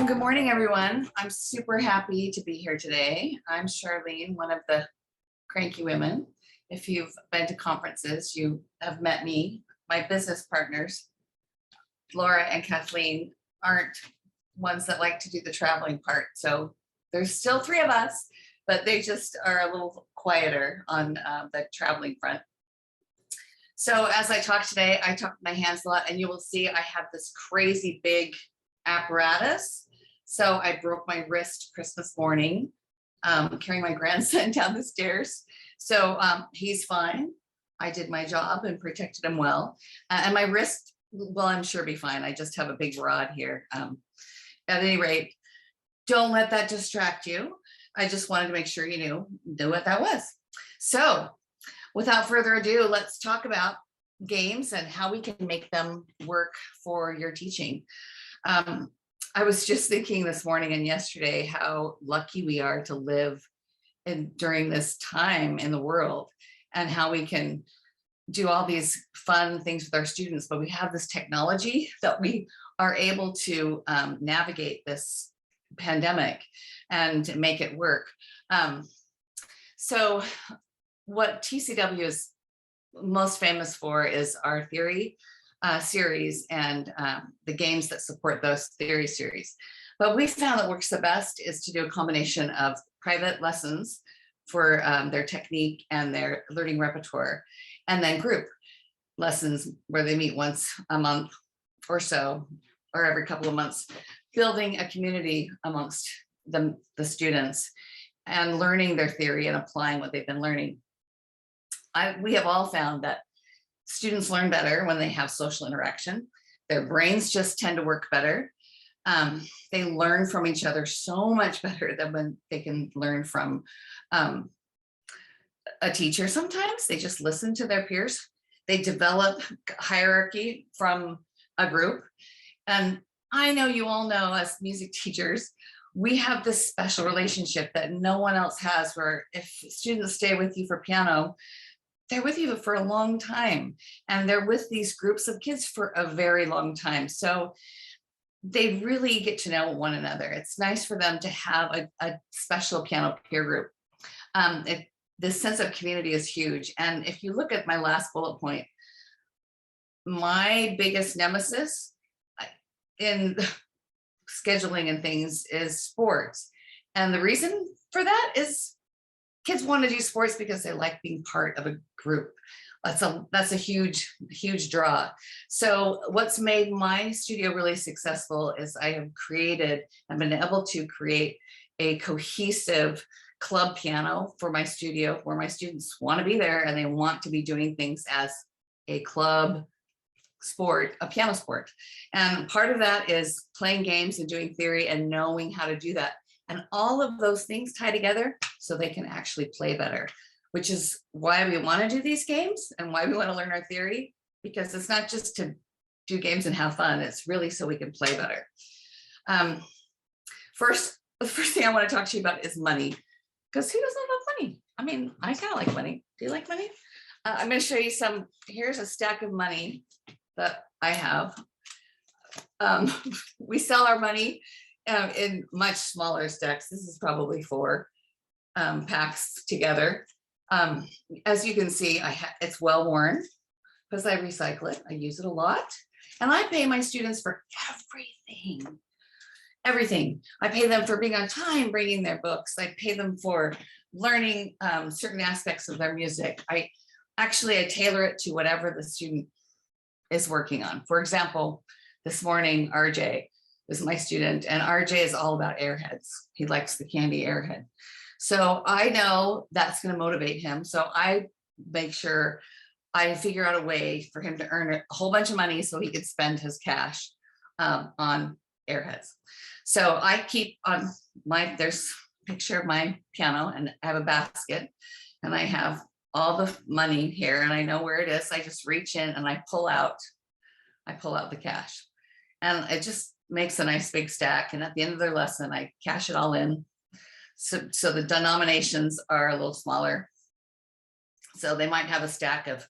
Good morning, everyone. I'm super happy to be here today. I'm Charlene, one of the cranky women. If you've been to conferences, you have met me. My business partners, Laura and Kathleen, aren't ones that like to do the traveling part. So there's still three of us, but they just are a little quieter on the traveling front. So as I talk today, I talk with my hands a lot, and you will see I have this crazy big apparatus. So I broke my wrist Christmas morning, carrying my grandson down the stairs. So he's fine. I did my job and protected him well. And my wrist will, I'm sure, be fine. I just have a big rod here. At any rate, don't let that distract you. I just wanted to make sure you knew what that was. So without further ado, let's talk about games and how we can make them work for your teaching. I was just thinking this morning and yesterday how lucky we are to live during this time in the world, and how we can do all these fun things with our students, but we have this technology that we are able to navigate this pandemic and make it work. So what TCW is most famous for is our theory series and the games that support those theory series. But we found that works the best is to do a combination of private lessons for their technique and their learning repertoire, and then group lessons where they meet once a month or so, or every couple of months, building a community amongst the students and learning their theory and applying what they've been learning. We have all found that students learn better when they have social interaction. Their brains just tend to work better. They learn from each other so much better than when they can learn from a teacher. Sometimes they just listen to their peers. They develop hierarchy from a group. And I know you all know, as music teachers, we have this special relationship that no one else has, where if students stay with you for piano, they're with you for a long time, and they're with these groups of kids for a very long time. So they really get to know one another. It's nice for them to have a special piano peer group. This sense of community is huge. And if you look at my last bullet point, my biggest nemesis in scheduling and things is sports. And the reason for that is kids want to do sports because they like being part of a group. That's a huge draw. So what's made my studio really successful is I have been able to create a cohesive club piano for my studio, where my students want to be there and they want to be doing things as a club sport, a piano sport. And part of that is playing games and doing theory and knowing how to do that. And all of those things tie together so they can actually play better, which is why we want to do these games and why we want to learn our theory, because it's not just to do games and have fun. It's really so we can play better. The first thing I want to talk to you about is money, because who doesn't love money? I mean, I kind of like money. Do you like money? I'm going to show you here's a stack of money that I have. We sell our money in much smaller stacks. This is probably 4 packs together. As you can see, it's well worn because I recycle it. I use it a lot, and I pay my students for everything. I pay them for being on time, bringing their books. I pay them for learning certain aspects of their music. I tailor it to whatever the student is working on. For example, this morning, RJ is my student, and RJ is all about airheads. He likes the candy airhead. So I know that's going to motivate him. So I make sure I figure out a way for him to earn a whole bunch of money so he could spend his cash on airheads. So I keep on there's a picture of my piano, and I have a basket, and I have all the money here, and I know where it is. I just reach in and I pull out the cash, and it just makes a nice big stack. And at the end of their lesson, I cash it all in. So the denominations are a little smaller. So they might have a stack of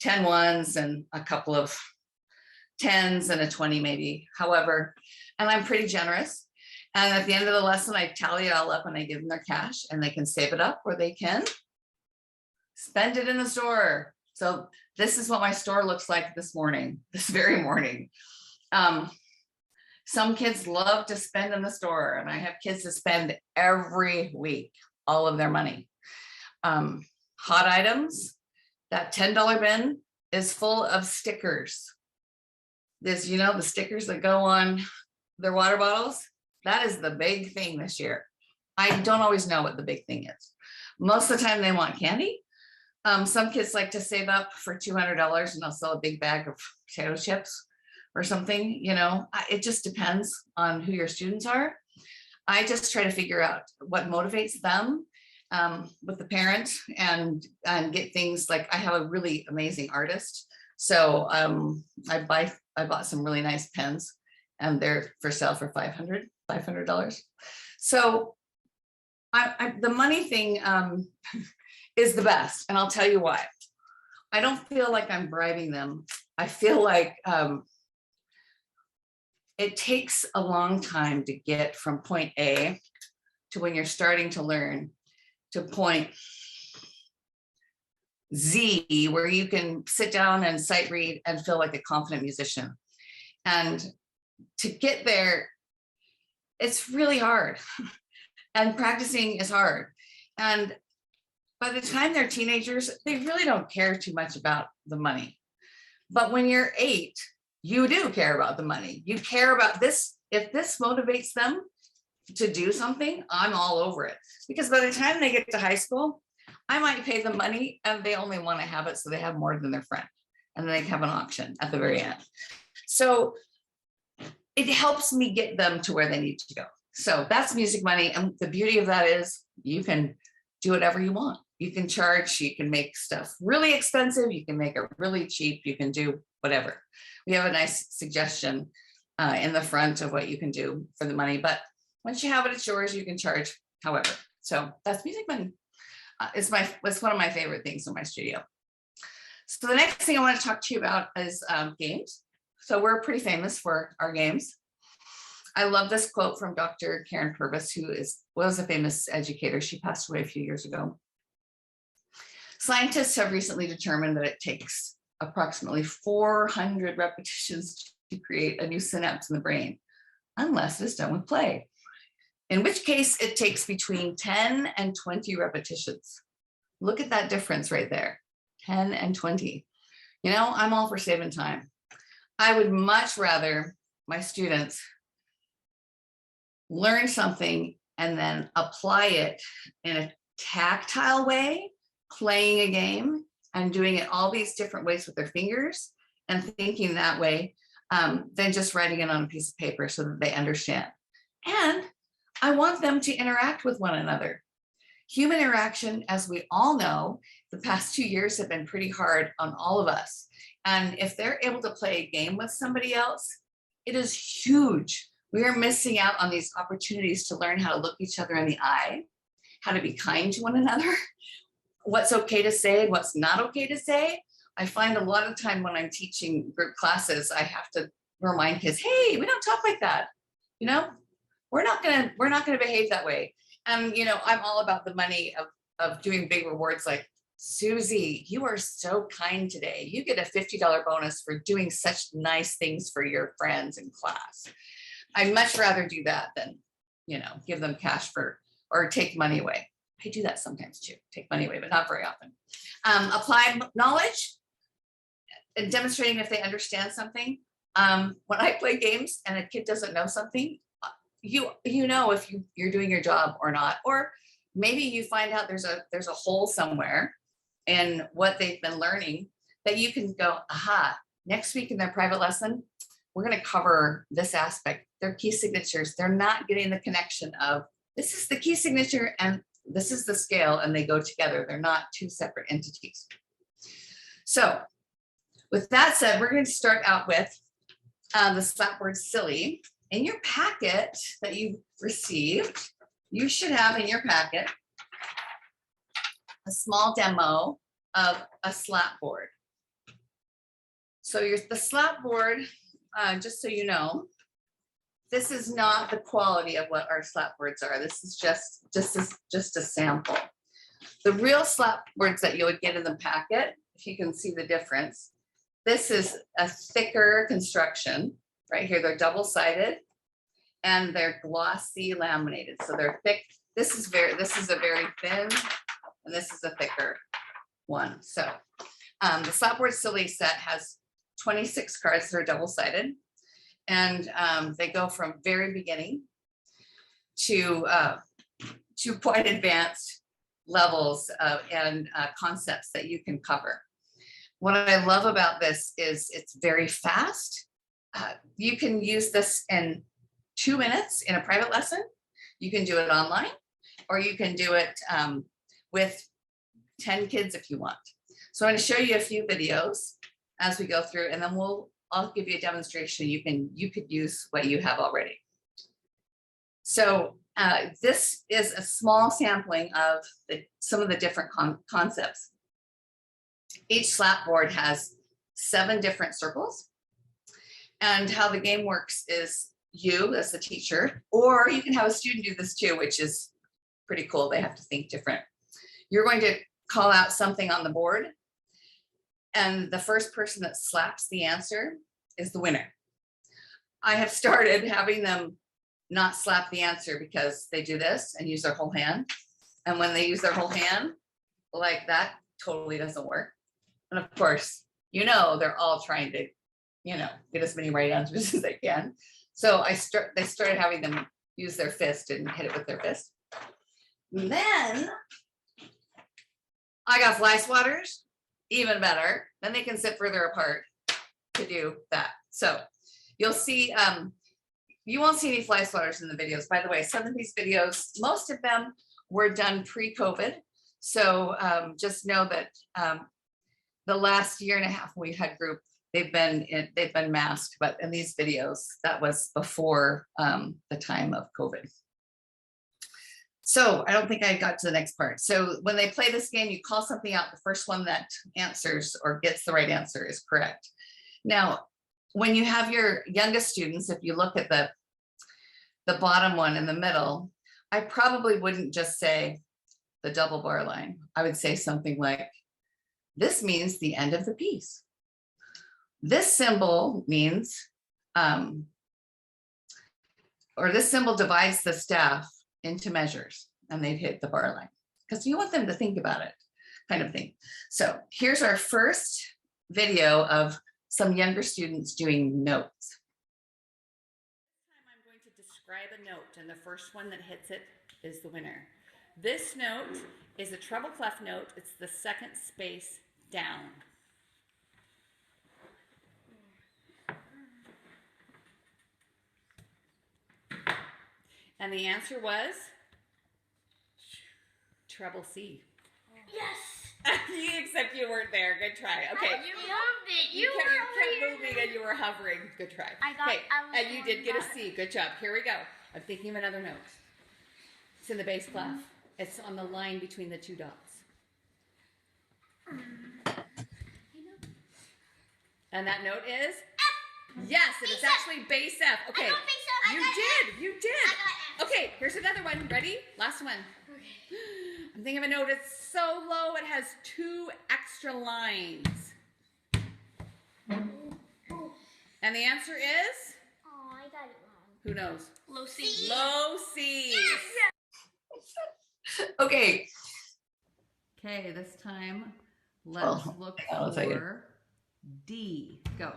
10 ones and a couple of 10s and a 20 maybe, however, and I'm pretty generous. And at the end of the lesson, I tally it all up and I give them their cash and they can save it up or they can spend it in the store. So this is what my store looks like this very morning. Some kids love to spend in the store, and I have kids that spend every week all of their money. Hot items, that $10 bin is full of stickers. This, the stickers that go on their water bottles, that is the big thing this year. I don't always know what the big thing is. Most of the time they want candy. Some kids like to save up for $200 and they'll sell a big bag of potato chips or something, it just depends on who your students are. I just try to figure out what motivates them with the parent and get things like, I have a really amazing artist. So I bought some really nice pens and they're for sale for $500. So the money thing is the best. And I'll tell you why. I don't feel like I'm bribing them. I feel like it takes a long time to get from point A to when you're starting to learn to point Z, where you can sit down and sight read and feel like a confident musician. And to get there, it's really hard. And practicing is hard. And by the time they're teenagers, they really don't care too much about the money. But when you're 8, you do care about the money. You care about this. If this motivates them to do something, I'm all over it. Because by the time they get to high school, I might pay them money and they only want to have it so they have more than their friend. And then they have an auction at the very end. So it helps me get them to where they need to go. So that's music money. And the beauty of that is you can do whatever you want. You can charge, you can make stuff really expensive, you can make it really cheap, you can do whatever. We have a nice suggestion in the front of what you can do for the money, but once you have it, it's yours, you can charge however. So that's music money. It's one of my favorite things in my studio. So the next thing I want to talk to you about is games. So we're pretty famous for our games. I love this quote from Dr. Karen Purvis, who was a famous educator. She passed away a few years ago. Scientists have recently determined that it takes approximately 400 repetitions to create a new synapse in the brain, unless it's done with play. In which case it takes between 10 and 20 repetitions. Look at that difference right there, 10 and 20. I'm all for saving time. I would much rather my students learn something and then apply it in a tactile way, playing a game and doing it all these different ways with their fingers and thinking that way, than just writing it on a piece of paper so that they understand. And I want them to interact with one another. Human interaction, as we all know, the past 2 years have been pretty hard on all of us. And if they're able to play a game with somebody else, it is huge. We are missing out on these opportunities to learn how to look each other in the eye, how to be kind to one another, what's okay to say and what's not okay to say. I find a lot of time when I'm teaching group classes, I have to remind kids, hey, we don't talk like that. We're not gonna behave that way. And I'm all about the money of doing big rewards like, Susie, you are so kind today. You get a $50 bonus for doing such nice things for your friends in class. I'd much rather do that than, give them cash or take money away. I do that sometimes too, take money away, but not very often. Apply knowledge and demonstrating if they understand something. When I play games and a kid doesn't know something, you know if you're doing your job or not, or maybe you find out there's a hole somewhere in what they've been learning that you can go, aha, next week in their private lesson, we're going to cover this aspect. Their key signatures, they're not getting the connection of this is the key signature and this is the scale, and they go together. They're not two separate entities. So with that said, we're going to start out with the slapboard silly. In your packet that you received, you should have in your packet a small demo of a slapboard. So the slapboard, just so you know, this is not the quality of what our slap words are. This is just a sample. The real slap words that you would get in the packet, if you can see the difference, this is a thicker construction right here. They're double-sided and they're glossy laminated. So they're thick. This is a very thin, and this is a thicker one. So the slap word silly set has 26 cards that are double-sided, and they go from very beginning to quite advanced levels and concepts that you can cover. What I love about this is it's very fast. You can use this in 2 minutes in a private lesson. You can do it online, or you can do it with 10 kids if you want. So I'm going to show you a few videos as we go through, and then I'll give you a demonstration. You could use what you have already. So this is a small sampling of some of the different concepts. Each slap board has 7 different circles, and how the game works is you as the teacher, or you can have a student do this too, which is pretty cool. They have to think different. You're going to call out something on the board, and the first person that slaps the answer is the winner. I have started having them not slap the answer because they do this and use their whole hand. And when they use their whole hand, like that totally doesn't work. And of course, they're all trying to, get as many right answers as they can. So they started having them use their fist and hit it with their fist. And then I got fly swatters, even better. Then they can sit further apart to do that. So you'll see, you won't see any fly swatters in the videos. By the way, some of these videos, most of them were done pre-COVID. So just know that the last year and a half we've had group, they've been masked, but in these videos, that was before the time of COVID. So I don't think I got to the next part. So when they play this game, you call something out. The first one that answers or gets the right answer is correct. Now, when you have your youngest students, if you look at the bottom one in the middle, I probably wouldn't just say the double bar line. I would say something like, this means the end of the piece. This symbol means, or this symbol divides the staff into measures, and they'd hit the bar line because you want them to think about it, kind of thing. So here's our first video of some younger students doing notes. I'm going to describe a note, and the first one that hits it is the winner. This note is a treble clef note. It's the second space down. And the answer was treble C. Yes! Except you weren't there. Good try. Okay. You moved it. You kept moving and you were hovering. Good try. Okay. And you did get a C. Good job. Here we go. I'm thinking of another note. It's in the bass clef. It's on the line between the 2 dots. And that note is F. Yes, it is actually bass F. Okay. I don't think so. You did. Okay, here's another one. Ready? Last one. Okay. I'm thinking of a note. It's so low. It has 2 extra lines. And the answer is? Oh, I got it wrong. Who knows? Low C. Low C. Yes. Okay. Okay, this time let's look for D. Go.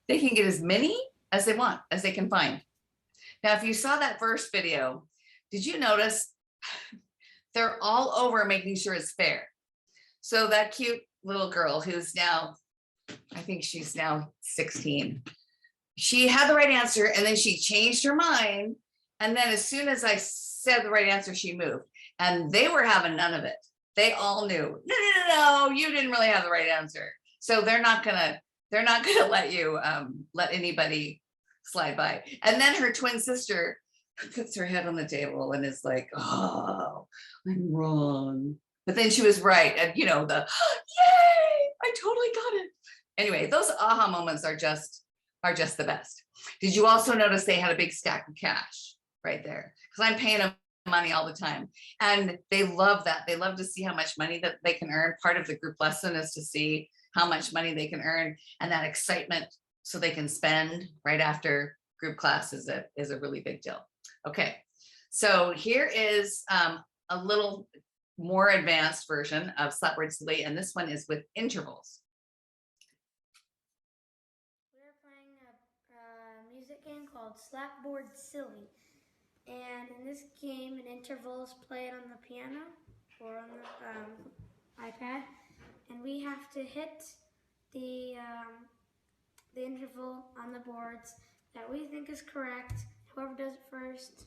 They can get as many as they want, as they can find. Now, if you saw that first video, did you notice they're all over making sure it's fair? So that cute little girl who's now, I think she's now 16, she had the right answer and then she changed her mind. And then as soon as I said the right answer, she moved, and they were having none of it. They all knew, no, you didn't really have the right answer. So they're not gonna let you let anybody slide by. And then her twin sister puts her head on the table and is like, oh, I'm wrong. But then she was right. And you know, the yay, I totally got it. Anyway, those aha moments are just the best. Did you also notice they had a big stack of cash right there? Because I'm paying them money all the time. And they love that. They love to see how much money that they can earn. Part of the group lesson is to see how much money they can earn, and that excitement so they can spend right after group class is a really big deal. Okay, so here is a little more advanced version of Slapboard Silly, and this one is with intervals. We're playing a music game called Slapboard Silly. And in this game, an interval is played on the piano or on the iPad. And we have to hit the interval on the boards that we think is correct. Whoever does it first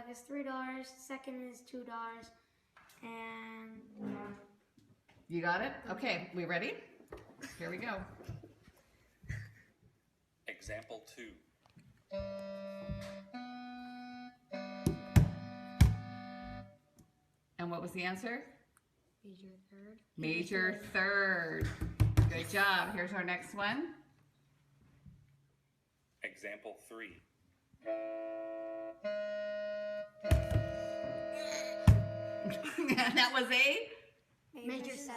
gets $3. Second is $2. And You got it? Okay, we ready? Here we go. Example 2. And what was the answer? major third. Major third. Good job. Here's our next one. Example 3. That was a Major 7.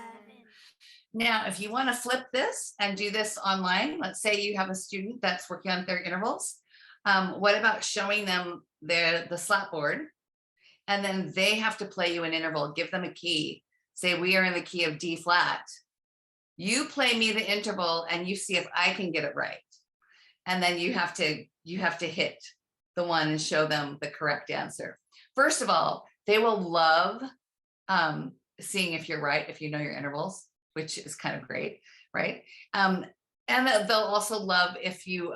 Now, if you want to flip this and do this online, let's say you have a student that's working on their intervals. What about showing them the slap board, and then they have to play you an interval, give them a key, say we are in the key of D flat. You play me the interval and you see if I can get it right. And then you have to hit the one and show them the correct answer. First of all, they will love seeing if you're right, if you know your intervals, which is kind of great, right? And they'll also love if you,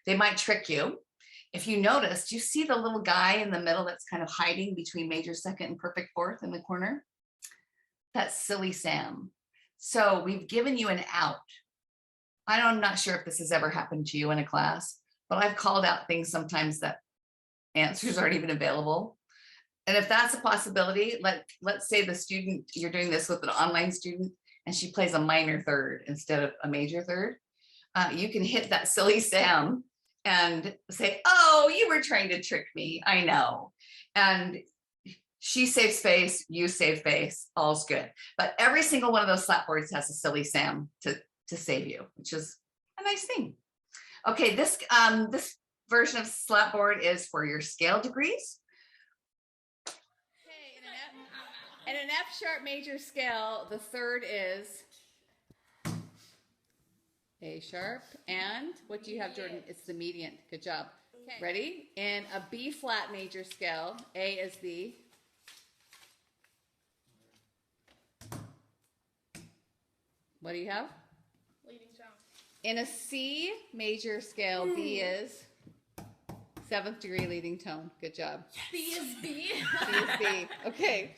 they might trick you. If you noticed, you see the little guy in the middle that's kind of hiding between major second and perfect fourth in the corner? That's Silly Sam. So we've given you an out. I'm not sure if this has ever happened to you in a class, but I've called out things sometimes that answers aren't even available. And if that's a possibility, let's say the student, you're doing this with an online student and she plays a minor third instead of a major third, you can hit that Silly Sam and say, oh, you were trying to trick me, I know. And she saves face, you save face, all's good. But every single one of those slap boards has a Silly Sam to save you, which is a nice thing. Okay, this version of Slapboard is for your scale degrees. in an F sharp major scale, the third is A sharp, and what do you have, Jordan? It's the median. Good job. Okay. Ready? In a B flat major scale, A is the what do you have? Leading tone. In a C major scale, B is 7th degree leading tone. Good job. B is B. C is B. Okay.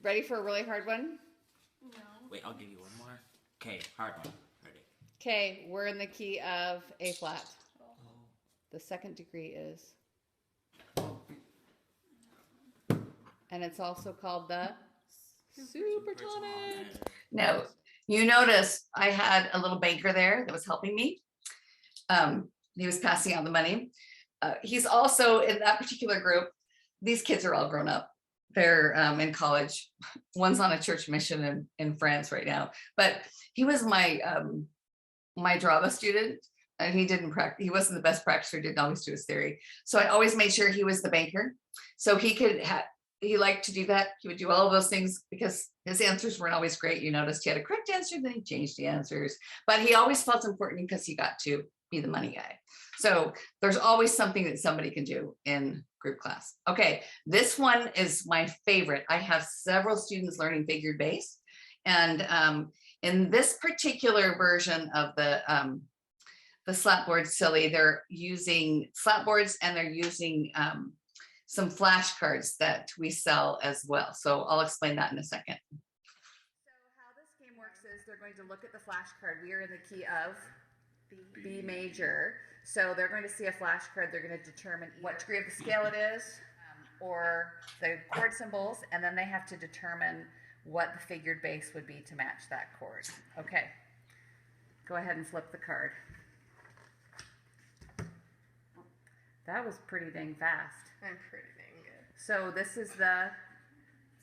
Ready for a really hard one? No. Wait, I'll give you one more. Okay, hard one. Ready? Okay, we're in the key of A flat. The 2nd degree is. And it's also called the Super Tonic. Now, you notice I had a little banker there that was helping me. He was passing out the money. He's also in that particular group. These kids are all grown up. They're in college. One's on a church mission in France right now. But he was my my drama student, and he didn't practice. He wasn't the best practicer. Didn't always do his theory. So I always made sure he was the banker, so he could have. He liked to do that. He would do all of those things because his answers weren't always great. You noticed he had a correct answer, then he changed the answers. But he always felt important because he got to be the money guy. So there's always something that somebody can do in group class. Okay, this one is my favorite. I have several students learning figured bass. And in this particular version of the Slapboard Silly, they're using slapboards and they're using some flashcards that we sell as well. So I'll explain that in a second. So how this game works is they're going to look at the flashcard. We are in the key of B major. So they're going to see a flashcard. They're going to determine what degree of the scale it is, or the chord symbols, and then they have to determine what the figured bass would be to match that chord. Okay. Go ahead and flip the card. That was pretty dang fast. I'm pretty dang good. So this is the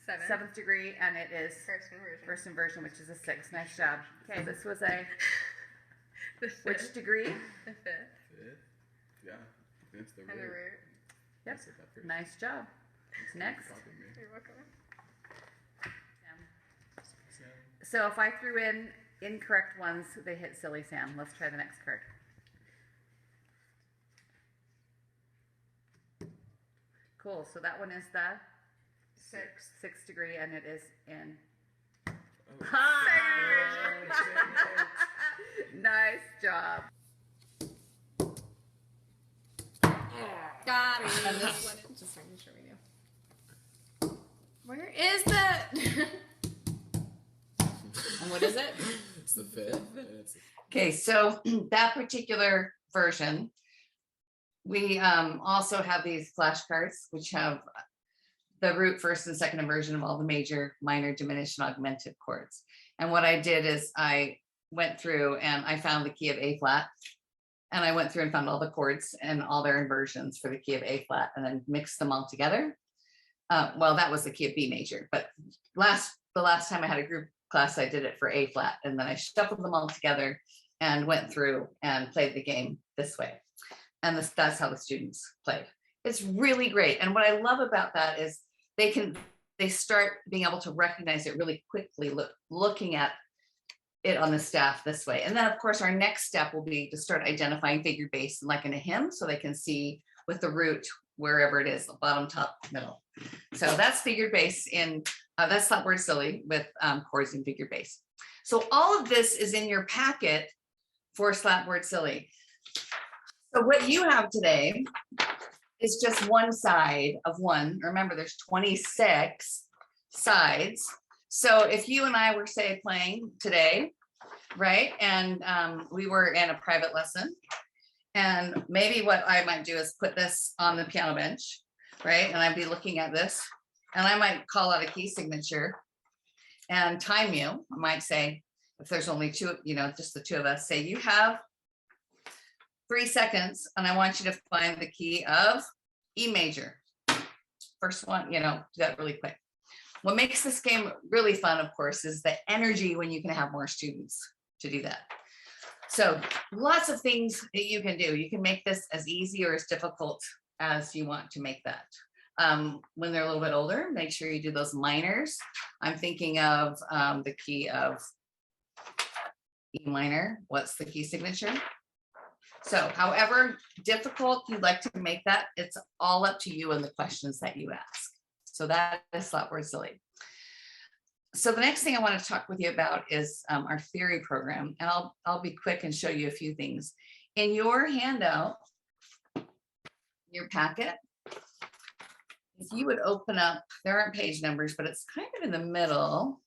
7th 7th degree, and it is first inversion, which is a 6. Nice job. Okay, this was a The which 5th. degree? The 5th. Yeah, it's the And the root. root. Yep. Said that first. Nice job. What's next? Copied me. You're welcome. So if I threw in incorrect ones, they hit silly Sam. Let's try the next card. Cool. So that one is the 6th degree, and it is in. Oh, Ha! oh, Nice job. Got it. And this one, just making sure we knew. Where is that? And what is it? it's the 5th. And it's Okay, so that particular version, we also have these flashcards, which have the root, first and second inversion of all the major, minor, diminished, and augmented chords. And what I did is I went through and I found the key of A flat, and I went through and found all the chords and all their inversions for the key of A flat, and then mixed them all together. Well, that was the key of B major, but the last time I had a group class, I did it for A flat, and then I shuffled them all together and went through and played the game this way. And that's how the students played. It's really great. And what I love about that is they start being able to recognize it really quickly, looking at it on the staff this way. And then of course, our next step will be to start identifying figured bass like in a hymn, so they can see with the root, wherever it is, bottom, top, middle. So that's figured bass in, that's Slapboard Silly with chords and figured bass. So all of this is in your packet for Slapboard Silly. So what you have today is just one side of one. Remember, there's 26 sides. So if you and I were, say, playing today, right, and we were in a private lesson, and maybe what I might do is put this on the piano bench, right, and I'd be looking at this, and I might call out a key signature and time you. I might say, if there's only two, just the two of us, say you have 3 seconds, and I want you to find the key of E major. First one, do that really quick. What makes this game really fun, of course, is the energy when you can have more students to do that. So lots of things that you can do. You can make this as easy or as difficult as you want to make that. When they're a little bit older, make sure you do those minors. I'm thinking of the key of E minor. What's the key signature? So however difficult you'd like to make that, it's all up to you and the questions that you ask. So that is Slapboard Silly. So the next thing I want to talk with you about is our theory program. And I'll be quick and show you a few things. In your handout, your packet, if you would open up, there aren't page numbers, but it's kind of in the middle.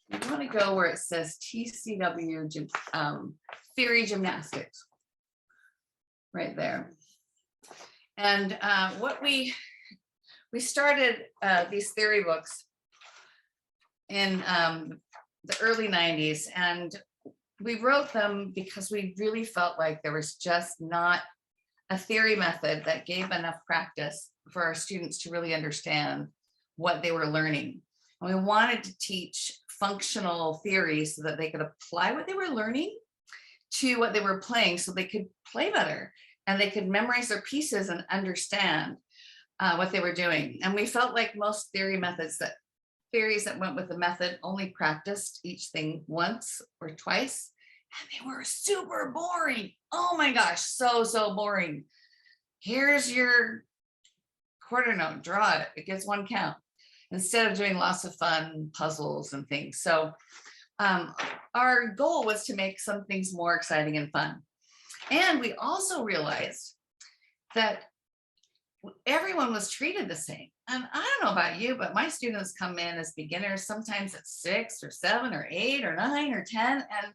You want to go where it says TCW theory gymnastics, right there. And what we started these theory books in the early 90s, and we wrote them because we really felt like there was just not a theory method that gave enough practice for our students to really understand what they were learning. And we wanted to teach functional theories so that they could apply what they were learning to what they were playing, so they could play better and they could memorize their pieces and understand what they were doing. And we felt like most theories that went with the method only practiced each thing once or twice, and they were super boring. Oh my gosh, so boring. Here's your quarter note, draw it, it gets 1 count, instead of doing lots of fun puzzles and things. So our goal was to make some things more exciting and fun. And we also realized that everyone was treated the same. And I don't know about you, but my students come in as beginners, sometimes at 6 or 7 or 8 or 9 or 10, and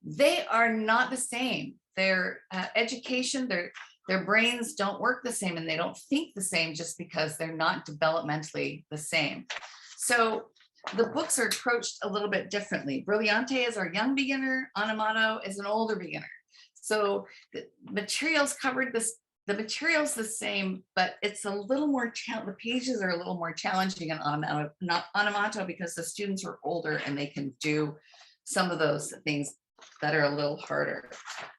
they are not the same. Their education, their brains don't work the same, and they don't think the same just because they're not developmentally the same. So the books are approached a little bit differently. Brilliante is our young beginner, Animato is an older beginner. So the materials covered this, the material's the same, but it's a little more, the pages are a little more challenging in Animato because the students are older and they can do some of those things that are a little harder.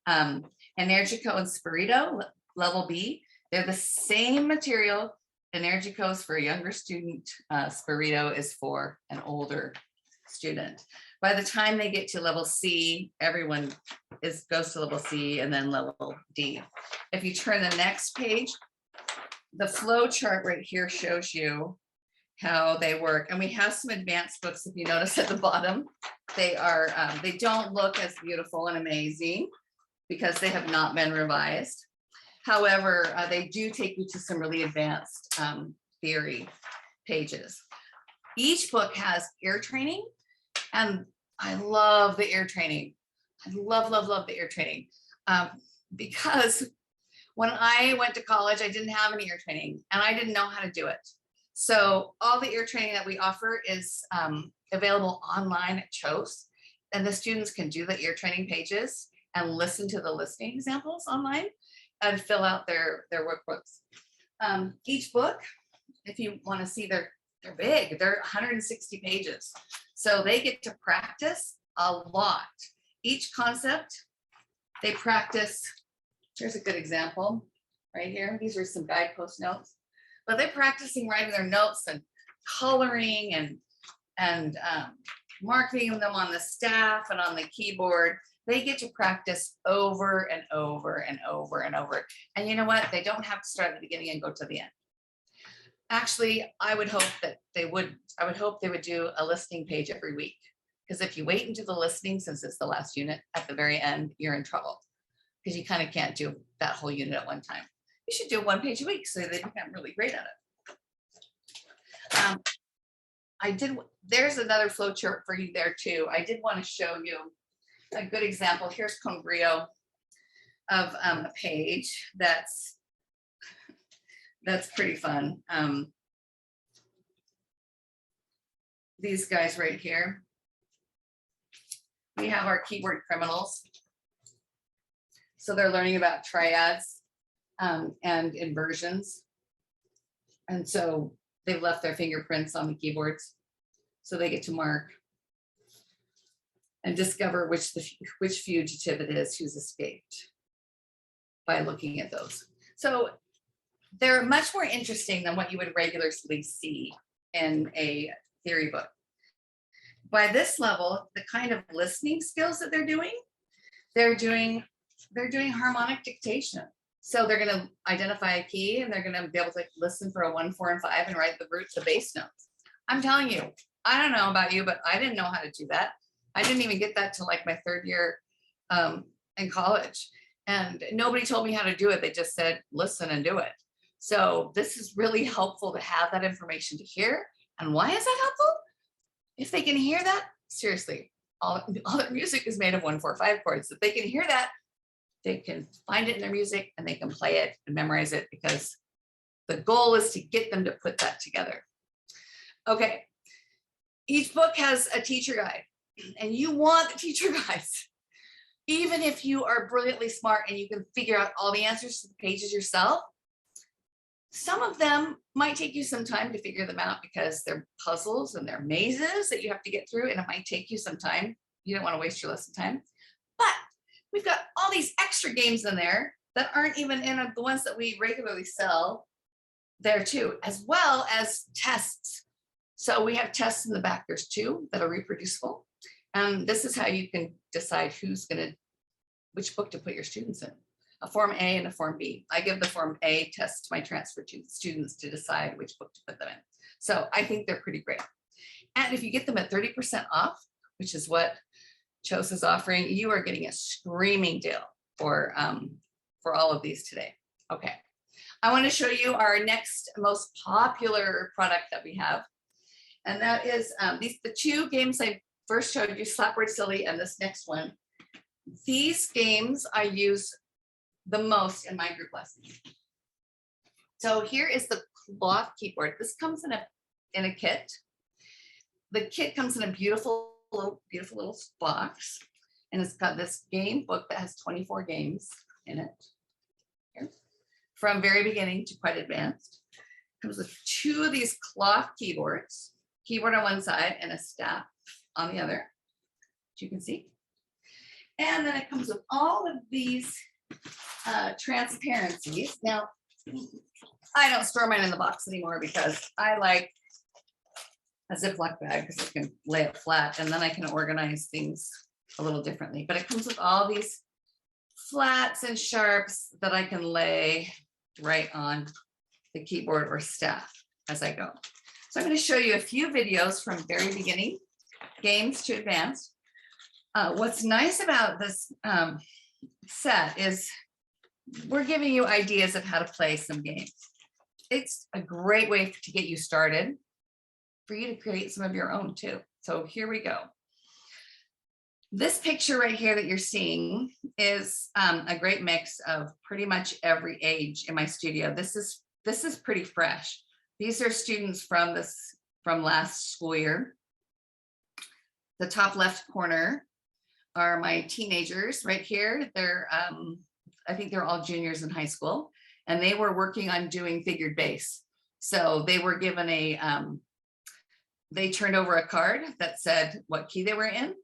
Energico and Spirito, level B, they're the same material. Energico is for a younger student, Spirito is for an older student. By the time they get to level C, everyone goes to level C and then level D. If you turn the next page, the flow chart right here shows you how they work. And we have some advanced books, if you notice at the bottom. They are, they don't look as beautiful and amazing because they have not been revised. However, they do take you to some really advanced theory pages. Each book has ear training, and I love the ear training. I love the ear training because when I went to college, I didn't have any ear training and I didn't know how to do it. So all the ear training that we offer is available online at CHOS, and the students can do the ear training pages and listen to the listening examples online and fill out their workbooks. Each book, if you want to see, they're big, they're 160 pages. So they get to practice a lot. Each concept, they practice. Here's a good example right here. These are some guidepost notes, but they're practicing writing their notes and coloring and marking them on the staff and on the keyboard. They get to practice over and over and over and over. And you know what? They don't have to start at the beginning and go to the end. Actually, I would hope that they would, do a listening page every week. Because if you wait until the listening, since it's the last unit at the very end, you're in trouble. Because you kind of can't do that whole unit at one time. You should do 1 page a week so they become really great at it. There's another flow chart for you there too. I did want to show you a good example. Here's Con Brio of a page that's pretty fun. These guys right here. We have our keyboard criminals. So they're learning about triads and inversions. And so they've left their fingerprints on the keyboards. So they get to mark and discover which fugitive it is who's escaped by looking at those. So they're much more interesting than what you would regularly see in a theory book. By this level, the kind of listening skills that they're doing harmonic dictation. So they're going to identify a key and they're going to be able to listen for a 1, 4, and 5 and write the bass notes. I'm telling you, I don't know about you, but I didn't know how to do that. I didn't even get that till like my 3rd year in college. And nobody told me how to do it. They just said, listen and do it. So this is really helpful to have that information to hear. And why is that helpful? If they can hear that, seriously, all their music is made of 1, 4, 5 chords. If they can hear that, they can find it in their music and they can play it and memorize it, because the goal is to get them to put that together. Okay, each book has a teacher guide, and you want the teacher guides. Even if you are brilliantly smart and you can figure out all the answers to the pages yourself, some of them might take you some time to figure them out because they're puzzles and they're mazes that you have to get through, and it might take you some time. You don't want to waste your lesson time. But we've got all these extra games in there that aren't even in the ones that we regularly sell there too, as well as tests. So we have tests in the back. There's 2 that are reproducible. And this is how you can decide which book to put your students in. A Form A and a Form B. I give the Form A test to my transfer students to decide which book to put them in. So I think they're pretty great. And if you get them at 30% off, which is what CHOS is offering, you are getting a screaming deal for all of these today. Okay, I want to show you our next most popular product that we have. And that is the two games I first showed you, Slapboard Silly and this next one. These games I use the most in my group lessons. So here is the cloth keyboard. This comes in a kit. The kit comes in a beautiful little box, and it's got this game book that has 24 games in it. Here. From very beginning to quite advanced. Comes with two of these cloth keyboards, keyboard on one side and a staff on the other, as you can see. And then it comes with all of these transparencies. Now, I don't store mine in the box anymore because I like a Ziploc bag because I can lay it flat and then I can organize things a little differently. But it comes with all these flats and sharps that I can lay right on the keyboard or staff as I go. So I'm going to show you a few videos from very beginning games to advanced. What's nice about this set is we're giving you ideas of how to play some games. It's a great way to get you started, for you to create some of your own too. So here we go. This picture right here that you're seeing is a great mix of pretty much every age in my studio. This is pretty fresh. These are students from last school year. The top left corner are my teenagers right here. They're I think they're all juniors in high school, and they were working on doing figured bass. So they were given they turned over a card that said what key they were in,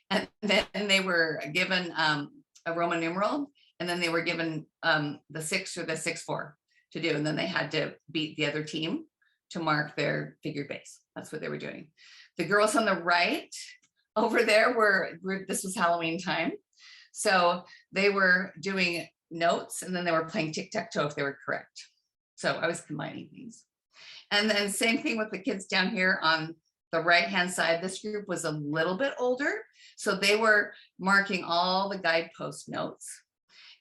and then they were given a Roman numeral, and then they were given the 6 or the 6/4 to do, and then they had to beat the other team to mark their figured bass. That's what they were doing. The girls on the right over there this was Halloween time, so they were doing notes, and then they were playing tic-tac-toe if they were correct. So I was combining these. And then same thing with the kids down here on the right-hand side. This group was a little bit older, so they were marking all the guidepost notes.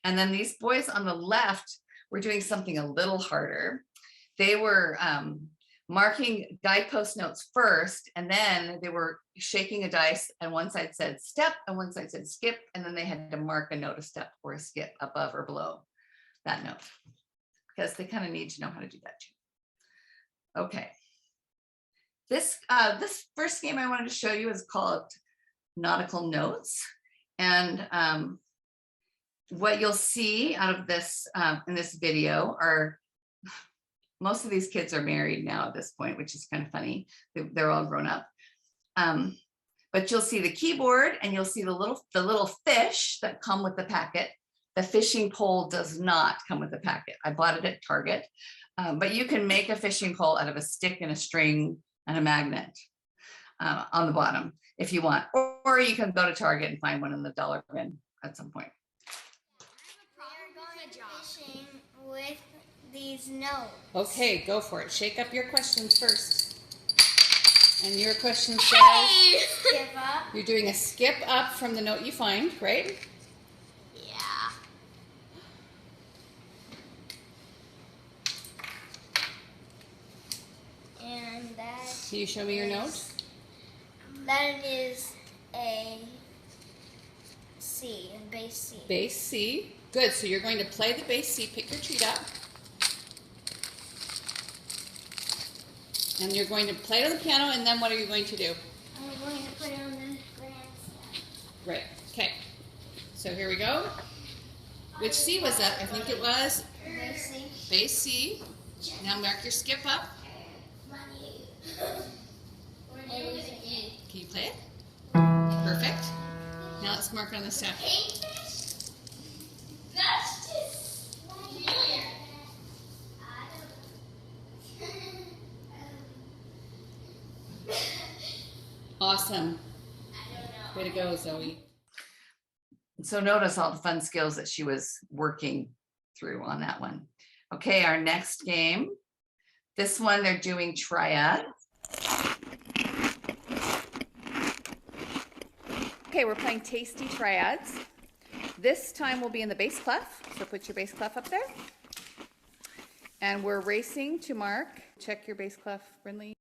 And then these boys on the left were doing something a little harder. They were marking guidepost notes first, and then they were shaking a dice, and one side said step, and one side said skip, and then they had to mark a note, a step or a skip above or below that note, because they kind of need to know how to do that too. Okay, this first game I wanted to show you is called Nautical Notes, and what you'll see out of this in this video are most of these kids are married now at this point, which is kind of funny. They're all grown up, but you'll see the keyboard, and you'll see the little fish that come with the packet. The fishing pole does not come with the packet. I bought it at Target. But you can make a fishing pole out of a stick and a string and a magnet on the bottom if you want, or you can go to Target and find one in the dollar bin at some point. We're going fishing with these notes. Okay, go for it. Shake up your questions first. And your question says, Skip up. you're doing a skip up from the note you find, right? Yeah. And that. Can you show me your note? That is a C, a bass C. Bass C. Good. So you're going to play the bass C. Pick your treat up. And you're going to play it on the piano, and then what are you going to do? I'm going to put it on the grandstand. Right. Okay. So here we go. Which C was that? I think it was Bass C. bass C. Now mark your skip up. Money. Can you play it? Perfect. Now let's mark it on the staff. That's just weird. Awesome. Way to go, Zoe. So notice all the fun skills that she was working through on that one. Okay, our next game. This one, they're doing Triad. Okay, we're playing Tasty Triads. This time we'll be in the bass clef, so put your bass clef up there. And we're racing to mark. Check your bass clef, Brinley.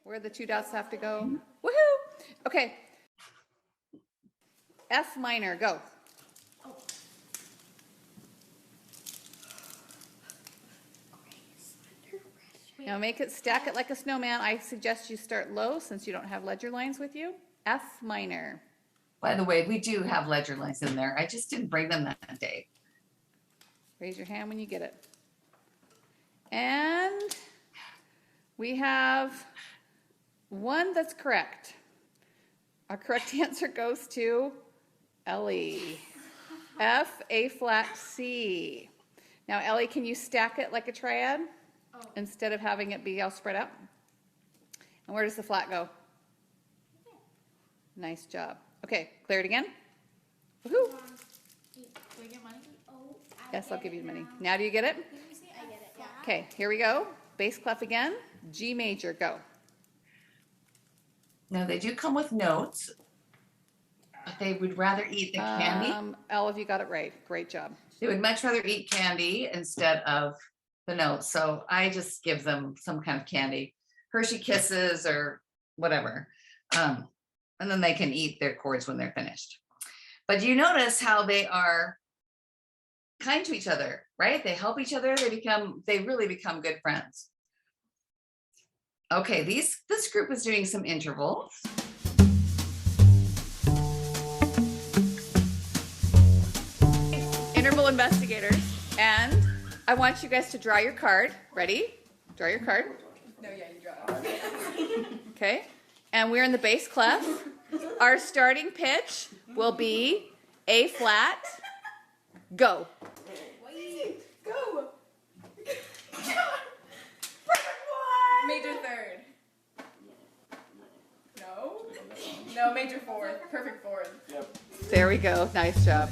Where the two dots have to go. Woohoo! Okay. F minor, go. Now stack it like a snowman. I suggest you start low since you don't have ledger lines with you. F minor. By the way, we do have ledger lines in there. I just didn't bring them that day. Raise your hand when you get it. And we have one that's correct. Our correct answer goes to Ellie. F, A flat, C. Now, Ellie, can you stack it like a triad instead of having it be all spread out? And where does the flat go? Nice job. Okay, clear it again. Woohoo. Do I get money? Yes, I'll give you the money. Now do you get it? I get it, yeah. Okay, here we go. Bass clef again. G major, go. Now they do come with notes, but they would rather eat the candy. Olive, you got it right. Great job. They would much rather eat candy instead of the notes. So I just give them some kind of candy, Hershey Kisses or whatever. And then they can eat their chords when they're finished. But you notice how they are kind to each other, right? They help each other. They really become good friends. Okay, this group is doing some intervals. Interval investigators. And I want you guys to draw your card. Ready? Draw your card. No, yeah, you draw it. Okay. And we're in the bass clef. Our starting pitch will be A flat. Go. Go! Major third. No? No, major fourth. Perfect fourth. Yep. There we go. Nice job.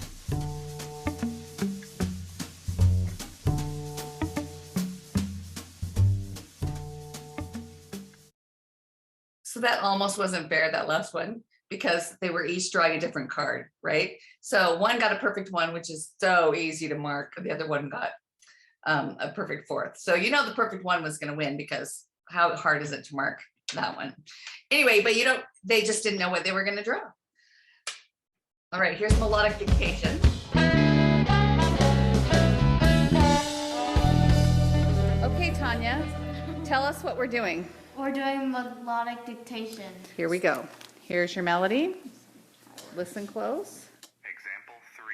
So that almost wasn't fair, that last one, because they were each drawing a different card, right? So one got a perfect one, which is so easy to mark. The other one got a perfect fourth. So you know the perfect one was going to win because how hard is it to mark that one? Anyway, but they just didn't know what they were going to draw. All right, here's Melodic Dictation. Okay, Tanya, tell us what we're doing. We're doing melodic dictation. Here we go. Here's your melody. Listen close. Example 3.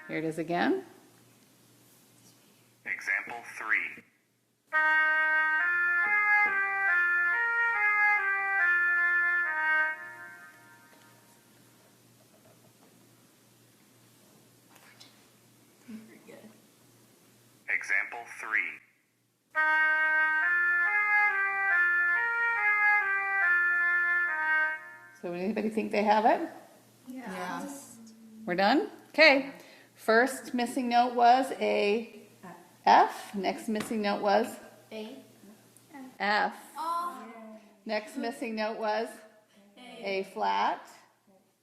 Here it is again. Example 3. Example 3. So anybody think they have it? Yeah. We're done? Okay. First missing note was a F. Next missing note was A. F. Next missing note was A flat.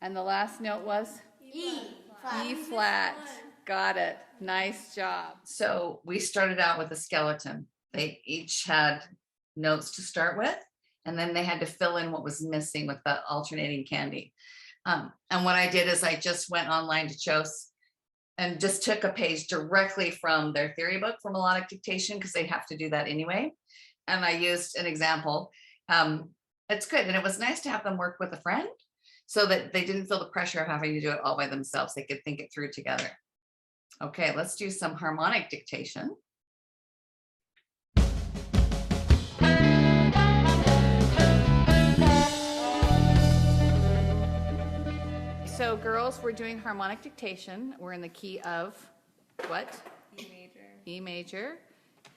And the last note was E. E flat. Got it. Nice job. So we started out with a skeleton. They each had notes to start with, and then they had to fill in what was missing with the alternating candy. And what I did is I just went online to Chose and just took a page directly from their theory book for melodic dictation because they have to do that anyway. And I used an example. It's good. And it was nice to have them work with a friend so that they didn't feel the pressure of having to do it all by themselves. They could think it through together. Okay, let's do some harmonic dictation. So girls, we're doing harmonic dictation. We're in the key of what? E major. E major.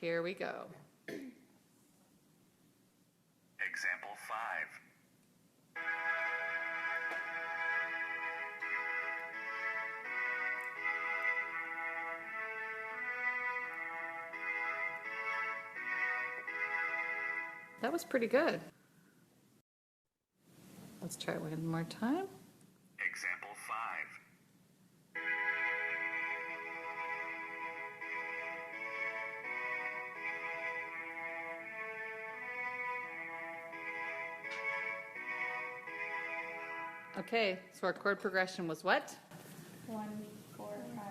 Here we go. Example 5. That was pretty good. Let's try one more time. Example 5. Okay, so our chord progression was what? 1, 4, 5,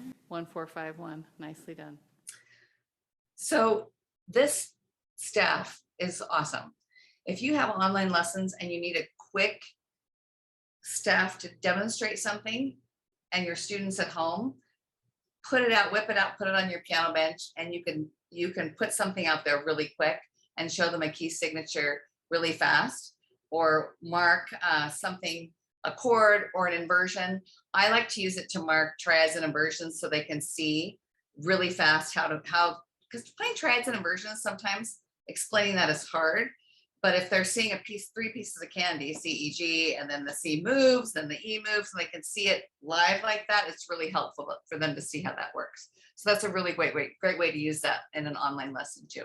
1. 1, 4, 5, 1. Nicely done. So this staff is awesome. If you have online lessons and you need a quick staff to demonstrate something and your students at home, put it out, whip it out, put it on your piano bench, and you can put something out there really quick and show them a key signature really fast, or mark something, a chord or an inversion. I like to use it to mark triads and inversions so they can see really fast how, because playing triads and inversions, sometimes explaining that is hard. But if they're seeing three pieces of candy, C, E, G, and then the C moves, then the E moves, and they can see it live like that, it's really helpful for them to see how that works. So that's a really great way to use that in an online lesson too.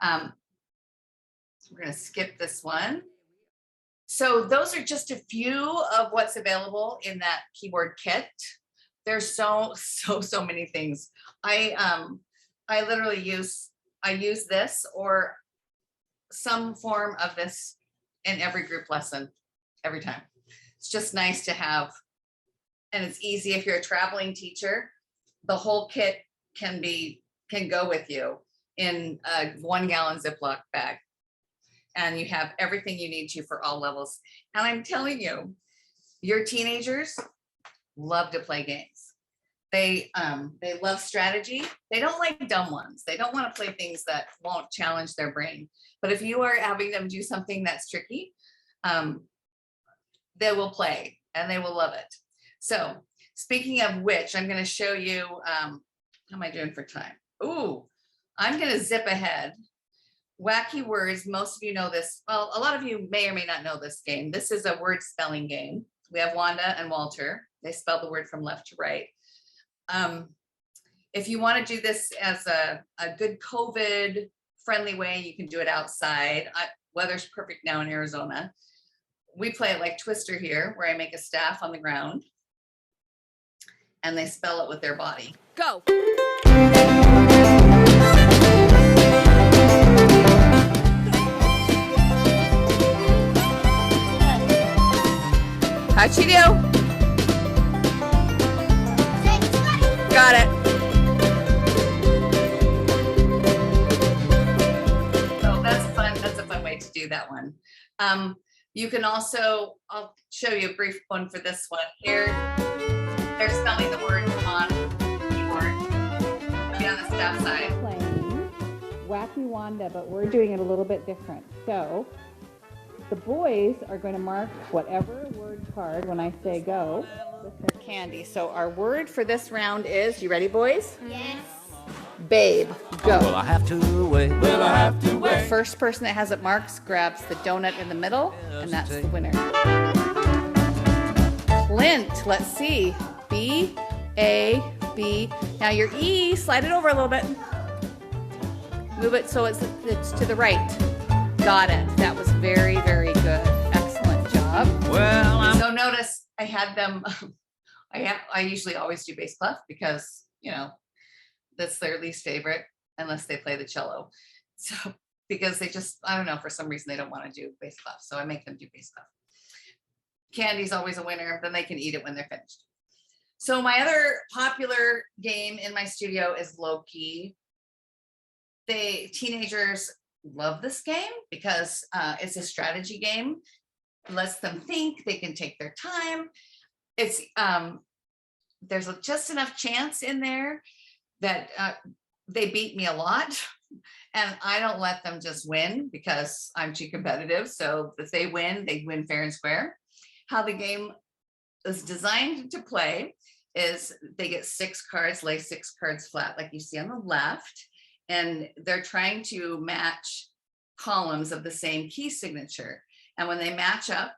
We're going to skip this one. So those are just a few of what's available in that keyboard kit. There's so many things. I literally use this or some form of this in every group lesson every time. It's just nice to have, and it's easy if you're a traveling teacher. The whole kit can go with you in a 1 gallon Ziploc bag, and you have everything you need to for all levels. And I'm telling you, your teenagers love to play games. They love strategy. They don't like dumb ones. They don't want to play things that won't challenge their brain. But if you are having them do something that's tricky, they will play and they will love it. So speaking of which, I'm going to show you, how am I doing for time? Ooh, I'm going to zip ahead. Wacky words. Most of you know this. Well, a lot of you may or may not know this game. This is a word spelling game. We have Wanda and Walter. They spell the word from left to right. If you want to do this as a good COVID friendly way, you can do it outside. Weather's perfect now in Arizona. We play it like Twister here, where I make a staff on the ground and they spell it with their body. Go. How'd she do? Got it. So that's fun. That's a fun way to do that one. You can also, I'll show you a brief one for this one here. They're spelling the word on the keyboard. Be on the staff side. Playing Wacky Wanda, but we're doing it a little bit different. So the boys are going to mark whatever word card when I say go with their candy. So our word for this round is, you ready, boys? Yes. Babe. Go. Will I have to wait? Will I have to The wait? first person that has it marked grabs the donut in the middle, and that's the winner. Clint, let's see. B, A, B. Now your E, slide it over a little bit. Move it so it's to the right. Got it. That was very, very good. Excellent job. Well, So notice I had them, I usually always do bass clef because, you know, that's their least favorite unless they play the cello. So because they just, I don't know, for some reason they don't want to do bass clef. So I make them do bass clef. Candy's always a winner. Then they can eat it when they're finished. So my other popular game in my studio is low key. Teenagers love this game because it's a strategy game. It lets them think. They can take their time. It's there's just enough chance in there that they beat me a lot, and I don't let them just win because I'm too competitive. So if they win fair and square. How the game is designed to play is they get 6 cards, lay 6 cards flat, like you see on the left, and they're trying to match columns of the same key signature. And when they match up,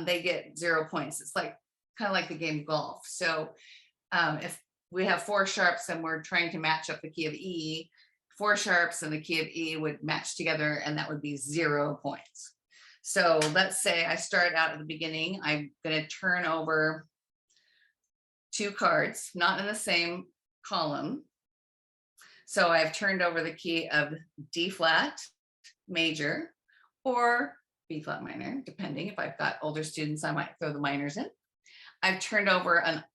they get 0 points. It's like kind of like the game golf. So if we have 4 sharps and we're trying to match up the key of E, 4 sharps and the key of E would match together, and that would be 0 points. So let's say I start out at the beginning, I'm going to turn over 2 cards, not in the same column. So I've turned over the key of D flat major or B flat minor, depending. If I've got older students, I might throw the minors in. I've turned over an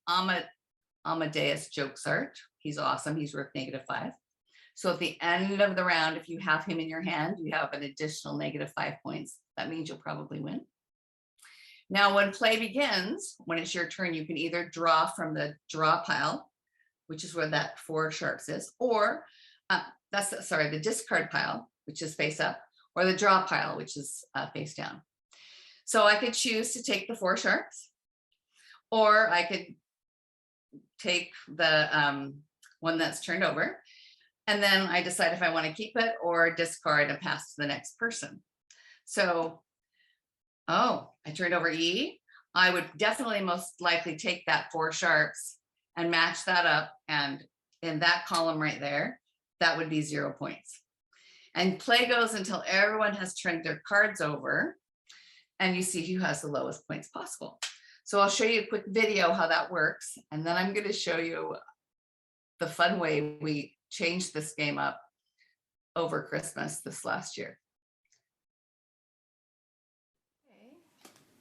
Amadeus Jokesart. He's awesome. He's root -5. So at the end of the round, if you have him in your hand, you have an additional -5 points. That means you'll probably win. Now, when play begins, when it's your turn, you can either draw from the draw pile, which is where that 4 sharps is, or the discard pile, which is face up, or the draw pile, which is face down. So I could choose to take the 4 sharps, or I could take the one that's turned over, and then I decide if I want to keep it or discard and pass to the next person. So, I turned over E. I would definitely most likely take that 4 sharps and match that up, and in that column right there, that would be 0 points. And play goes until everyone has turned their cards over, and you see who has the lowest points possible. So I'll show you a quick video how that works, and then I'm going to show you the fun way we changed this game up over Christmas this last year.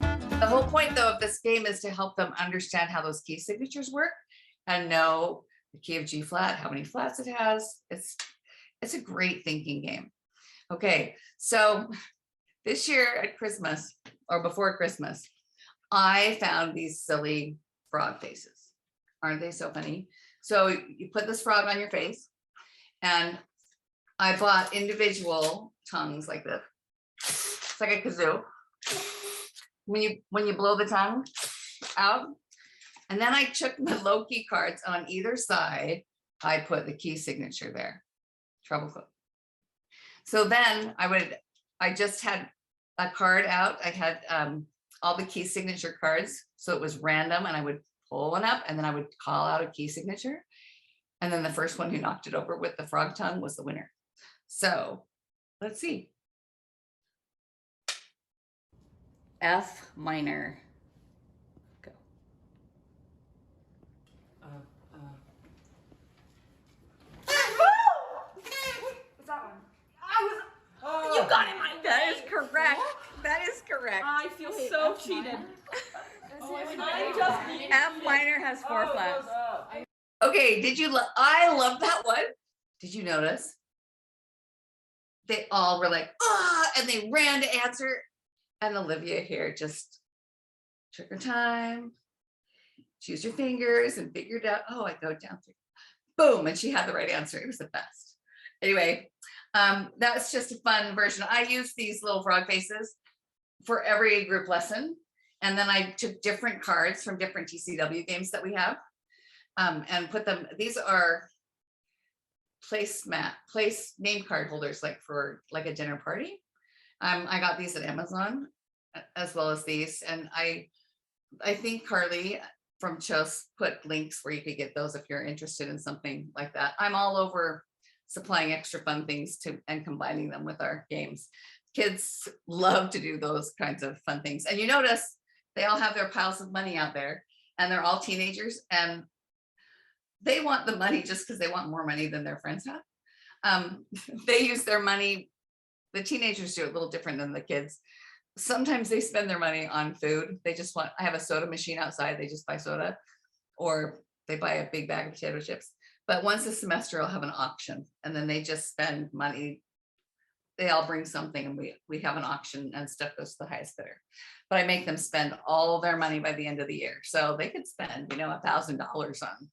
The whole point, though, of this game is to help them understand how those key signatures work and know the key of G flat, how many flats it has. It's a great thinking game. Okay, so this year at Christmas, or before Christmas, I found these silly frog faces. Aren't they so funny? So you put this frog on your face, and I bought individual tongues like this. It's like a kazoo. When you blow the tongue out, and then I took the low key cards on either side. I put the key signature there, treble clef. So then I just had a card out. I had all the key signature cards, so it was random, and I would pull one up, and then I would call out a key signature, and then the first one who knocked it over with the frog tongue was the winner. So let's see. F minor. Go. What's that one? You got it, Mike. That is correct. That is correct. I feel so cheated. F minor has 4 flats. Okay, I love that one. Did you notice? They all were like, and they ran to answer. And Olivia here just took her time, choose your fingers, and figured out, I go down 3. Boom, and she had the right answer. It was the best. Anyway, that's just a fun version. I use these little frog faces for every group lesson. And then I took different cards from different TCW games that we have and put them, these are place name card holders, like for like a dinner party. I got these at Amazon as well as these. And I think Carly from Chos put links where you could get those if you're interested in something like that. I'm all over supplying extra fun things and combining them with our games. Kids love to do those kinds of fun things. And you notice they all have their piles of money out there, and they're all teenagers, and they want the money just because they want more money than their friends have. They use their money. The teenagers do it a little different than the kids. Sometimes they spend their money on food. They just I have a soda machine outside. They just buy soda, or they buy a big bag of potato chips. But once a semester, I'll have an auction, and then they just spend money. They all bring something, and we have an auction, and stuff goes to the highest bidder. But I make them spend all their money by the end of the year. So they could spend, $1,000 on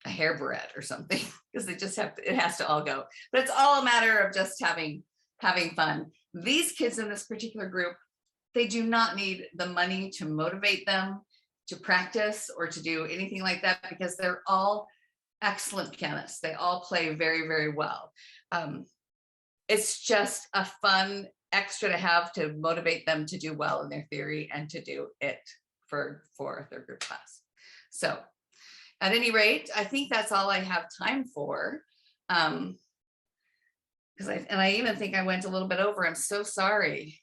a hair barrette or something, because they just it has to all go. But it's all a matter of just having fun. These kids in this particular group, they do not need the money to motivate them to practice or to do anything like that, because they're all excellent pianists. They all play very, very well. It's just a fun extra to have to motivate them to do well in their theory and to do it for their group class. So at any rate, I think that's all I have time for. Because I even think I went a little bit over. I'm so sorry.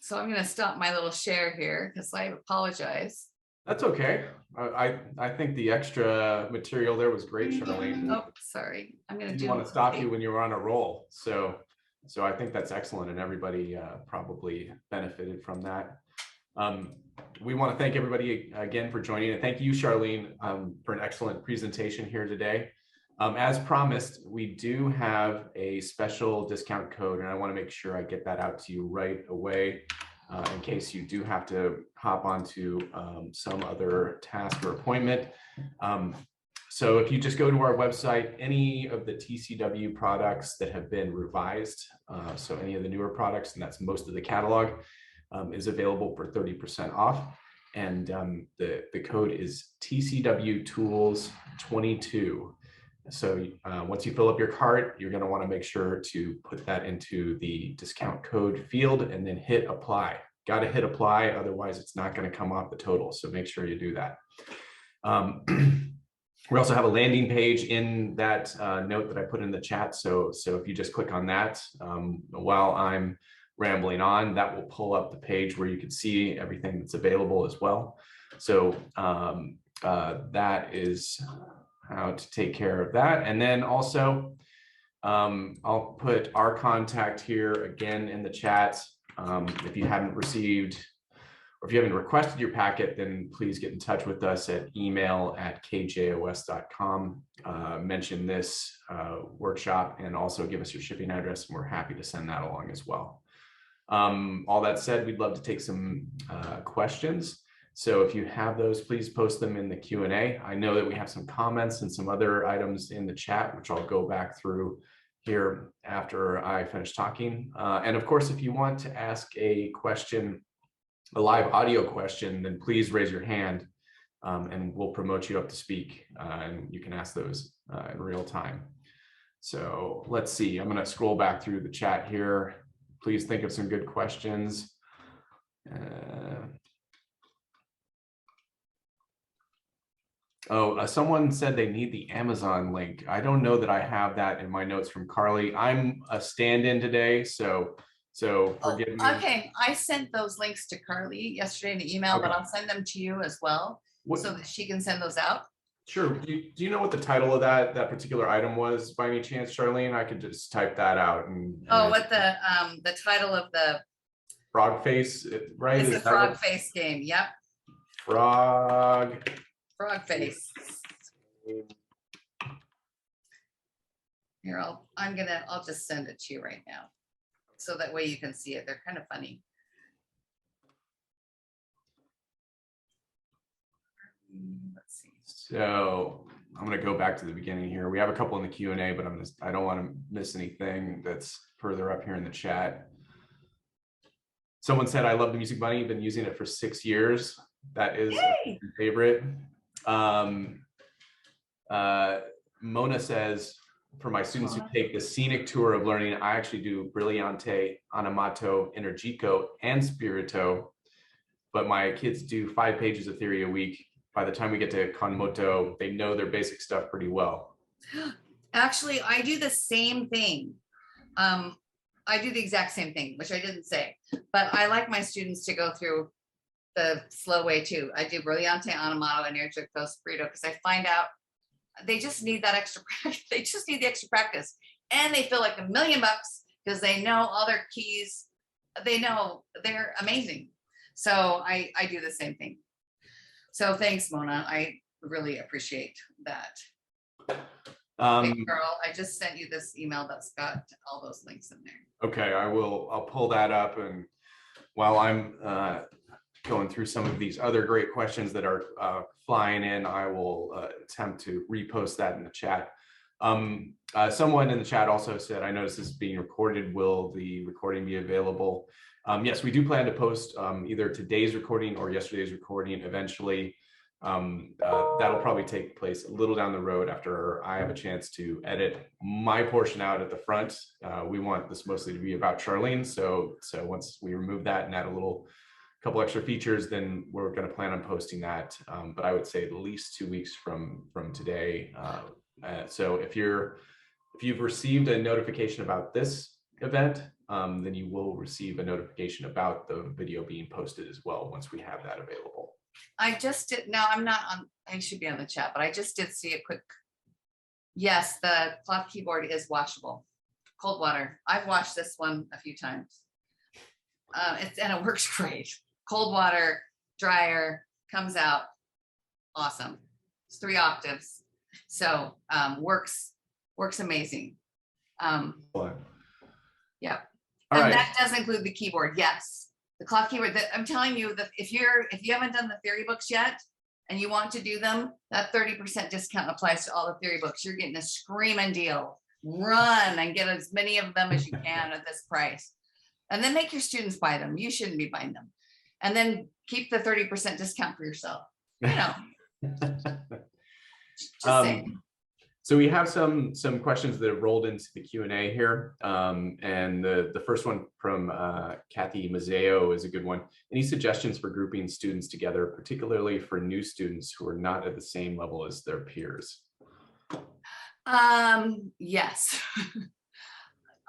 So I'm gonna stop my little share here because I apologize. That's okay. I think the extra material there was great, Charlene. Oh, sorry. I'm gonna Didn't do. want to stop you when you were on a roll. So I think that's excellent, and everybody probably benefited from that. We want to thank everybody again for joining, and thank you, Charlene, for an excellent presentation here today. As promised, we do have a special discount code, and I want to make sure I get that out to you right away in case you do have to hop onto some other task or appointment. So if you just go to our website, any of the TCW products that have been revised, so any of the newer products, and that's most of the catalog, is available for 30% off. And the code is TCW Tools 22. So once you fill up your cart, you're going to want to make sure to put that into the discount code field and then hit apply. Got to hit apply, otherwise it's not going to come off the total. So make sure you do that. We also have a landing page in that note that I put in the chat. So if you just click on that while I'm rambling on, that will pull up the page where you can see everything that's available as well. So that is how to take care of that. And then also, I'll put our contact here again in the chat. If you haven't received, or if you haven't requested your packet, then please get in touch with us at email@kjos.com. Mention this workshop and also give us your shipping address, and we're happy to send that along as well. All that said, we'd love to take some questions. So if you have those, please post them in the Q&A. I know that we have some comments and some other items in the chat, which I'll go back through here after I finish talking. And of course, if you want to ask a question, a live audio question, then please raise your hand and we'll promote you up to speak and you can ask those in real time. So let's see, I'm going to scroll back through the chat here. Please think of some good questions. Someone said they need the Amazon link. I don't know that I have that in my notes from Carly. I'm a stand-in today, so forgive me. Okay, I sent those links to Carly yesterday in the email, Okay. but I'll send them to you as well so that she can send those out. Sure. Do you know what the title of that particular item was by any chance, Charlene? I could just type that out. What the title of the frog face, right? It's a frog face game. Yep. Frog face. Here, I'll just send it to you right now. So that way you can see it. They're kind of funny. Let's see. So I'm going to go back to the beginning here. We have a couple in the Q&A, but I don't want to miss anything that's further up here in the chat. Someone said, I love the Music Bunny. Been using it for 6 years. That is my favorite. Mona says, for my students who take the scenic tour of learning, I actually do Brillante, Animato, Energico, and Spirito, but my kids do 5 pages of theory a week. By the time we get to Konmoto, they know their basic stuff pretty well. Actually, I do the same thing. I do the exact same thing, which I didn't say, but I like my students to go through the slow way too. I do Brillante, Animato, Energico, Spirito, because I find out they just need that extra practice. They just need the extra practice, and they feel like $1 million because they know all their keys. They know they're amazing. So I do the same thing. So thanks, Mona. I really appreciate that. Hey, girl, I just sent you this email that's got all those links in there. Okay, I'll pull that up, and while I'm going through some of these other great questions that are flying in, I will attempt to repost that in the chat. Someone in the chat also said, I noticed this is being recorded. Will the recording be available? Yes, we do plan to post either today's recording or yesterday's recording eventually. That'll probably take place a little down the road after I have a chance to edit my portion out at the front. We want this mostly to be about Charlene. So once we remove that and add a couple extra features, then we're going to plan on posting that. But I would say at least 2 weeks from today. So if you've received a notification about this event, then you will receive a notification about the video being posted as well once we have that available. I just did, no, I'm not on, I should be on the chat, but I just did see a quick, yes, the cloth keyboard is washable. Cold water. I've washed this one a few times. And it works great. Cold water, dryer, comes out. Awesome. It's 3 octaves. So works amazing. Yeah. All And right. that does include the keyboard. Yes. The cloth keyboard. I'm telling you that if you haven't done the theory books yet and you want to do them, that 30% discount applies to all the theory books. You're getting a screaming deal. Run and get as many of them as you can at this price. And then make your students buy them. You shouldn't be buying them. And then keep the 30% discount for yourself. You know. Just saying. So we have some questions that have rolled into the Q&A here. And the first one from Kathy Mazzeo is a good one. Any suggestions for grouping students together, particularly for new students who are not at the same level as their peers? Yes.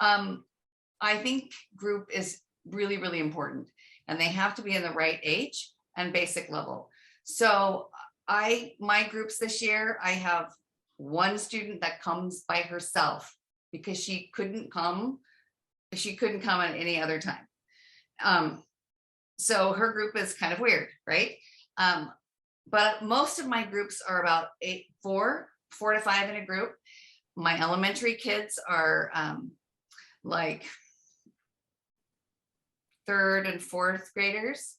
I think group is really, really important, and they have to be in the right age and basic level. So my groups this year, I have one student that comes by herself because she couldn't come at any other time. So her group is kind of weird, right? But most of my groups are about 4 to 5 in a group. My elementary kids are like 3rd and 4th graders,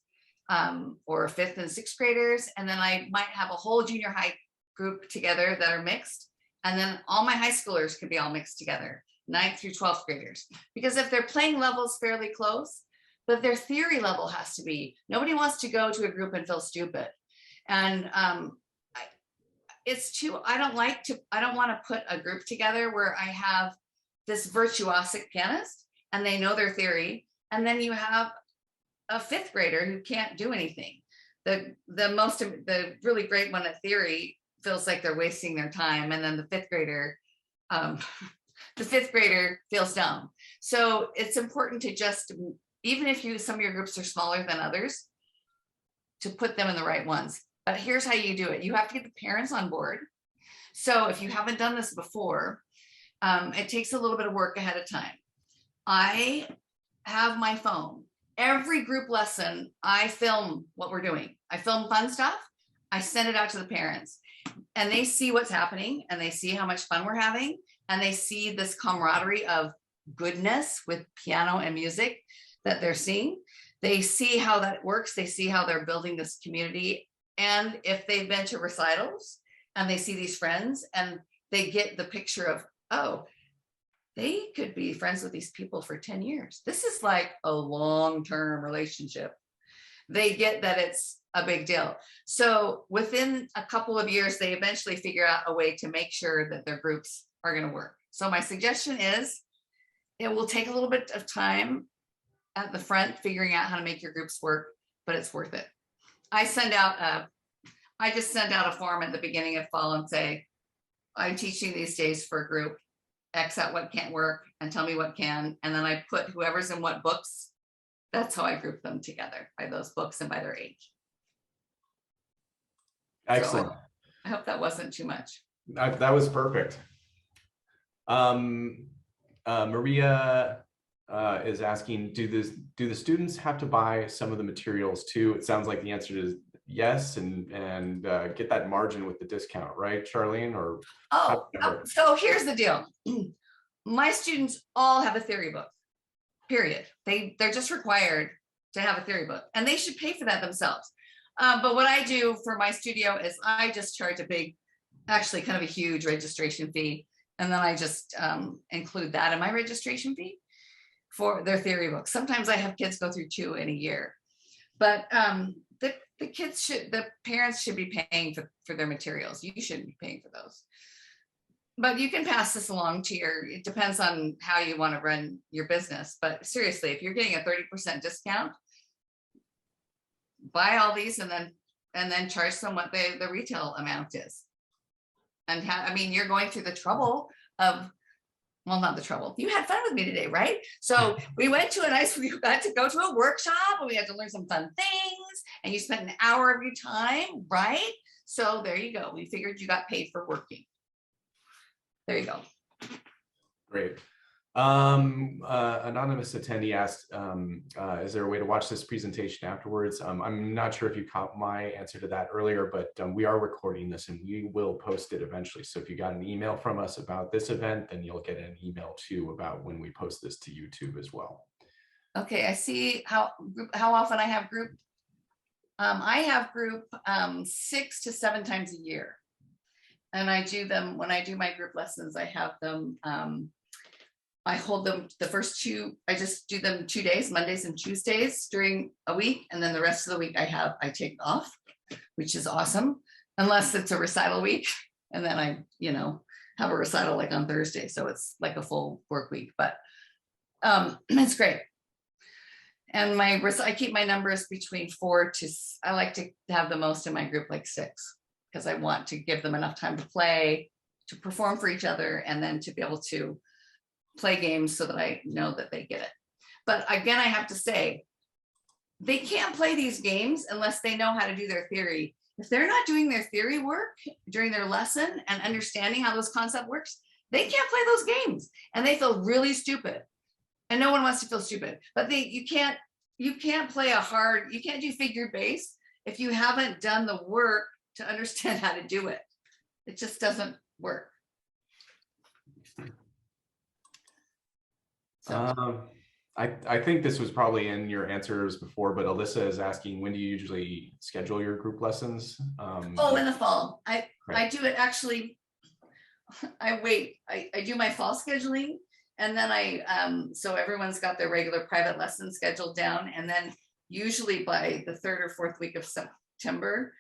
or 5th and 6th graders. And then I might have a whole junior high group together that are mixed. And then all my high schoolers could be all mixed together, 9th through 12th graders. Because if they're playing levels fairly close, but their theory level has to be, nobody wants to go to a group and feel stupid. And I don't want to put a group together where I have this virtuosic pianist and they know their theory. And then you have a 5th grader who can't do anything. The really great one at theory feels like they're wasting their time. And then the 5th grader feels dumb. So it's important to just, even if some of your groups are smaller than others, to put them in the right ones. But here's how you do it. You have to get the parents on board. So if you haven't done this before, it takes a little bit of work ahead of time. I have my phone. Every group lesson, I film what we're doing. I film fun stuff. I send it out to the parents and they see what's happening and they see how much fun we're having. And they see this camaraderie of goodness with piano and music that they're seeing. They see how that works. They see how they're building this community. And if they've been to recitals and they see these friends and they get the picture of, oh, they could be friends with these people for 10 years. This is like a long-term relationship. They get that it's a big deal. So within a couple of years, they eventually figure out a way to make sure that their groups are going to work. So my suggestion is, it will take a little bit of time at the front figuring out how to make your groups work, but it's worth it. I just send out a form at the beginning of fall and say, I'm teaching these days for a group. X out what can't work and tell me what can. And then I put whoever's in what books. That's how I group them together, by those books and by their age. Excellent. So I hope that wasn't too much. That was perfect. Maria is asking, do the students have to buy some of the materials too? It sounds like the answer is yes, and get that margin with the discount, right, Charlene? Or so here's the deal. My students all have a theory book, period. They're just required to have a theory book, and they should pay for that themselves. But what I do for my studio is I just charge actually kind of a huge registration fee, and then I just include that in my registration fee for their theory book. Sometimes I have kids go through 2 in a year, but the parents should be paying for their materials. You shouldn't be paying for those. But you can pass this along to it depends on how you want to run your business. But seriously, if you're getting a 30% discount, buy all these and then charge them what the retail amount is. And you're going through the trouble of well, not the trouble. You had fun with me today, right? So we got to go to a workshop and we had to learn some fun things and you spent an hour of your time, right? So there you go. We figured you got paid for working. There you go. Great. Anonymous attendee asked, is there a way to watch this presentation afterwards? I'm not sure if you caught my answer to that earlier, but we are recording this and we will post it eventually. So if you got an email from us about this event, then you'll get an email too about when we post this to YouTube as well. Okay, I see how often I have group. I have group 6 to 7 times a year. And I do them, when I do my group lessons, I have them, I hold them the first 2, I just do them 2 days, Mondays and Tuesdays during a week. And then the rest of the week I take off, which is awesome, unless it's a recital week. And then I, have a recital like on Thursday. So it's like a full work week, but it's great. And I keep my numbers between 4 to, I like to have the most in my group, like 6, because I want to give them enough time to play, to perform for each other, and then to be able to play games so that I know that they get it. But again, I have to say, they can't play these games unless they know how to do their theory. If they're not doing their theory work during their lesson and understanding how this concept works, they can't play those games and they feel really stupid. And no one wants to feel stupid, but you can't play you can't do figured bass if you haven't done the work to understand how to do it. It just doesn't work. So. I think this was probably in your answers before, but Alyssa is asking, when do you usually schedule your group lessons? In the fall. I do it actually. I do my fall scheduling. And then so everyone's got their regular private lessons scheduled down. And then usually by the 3rd or 4th week of September,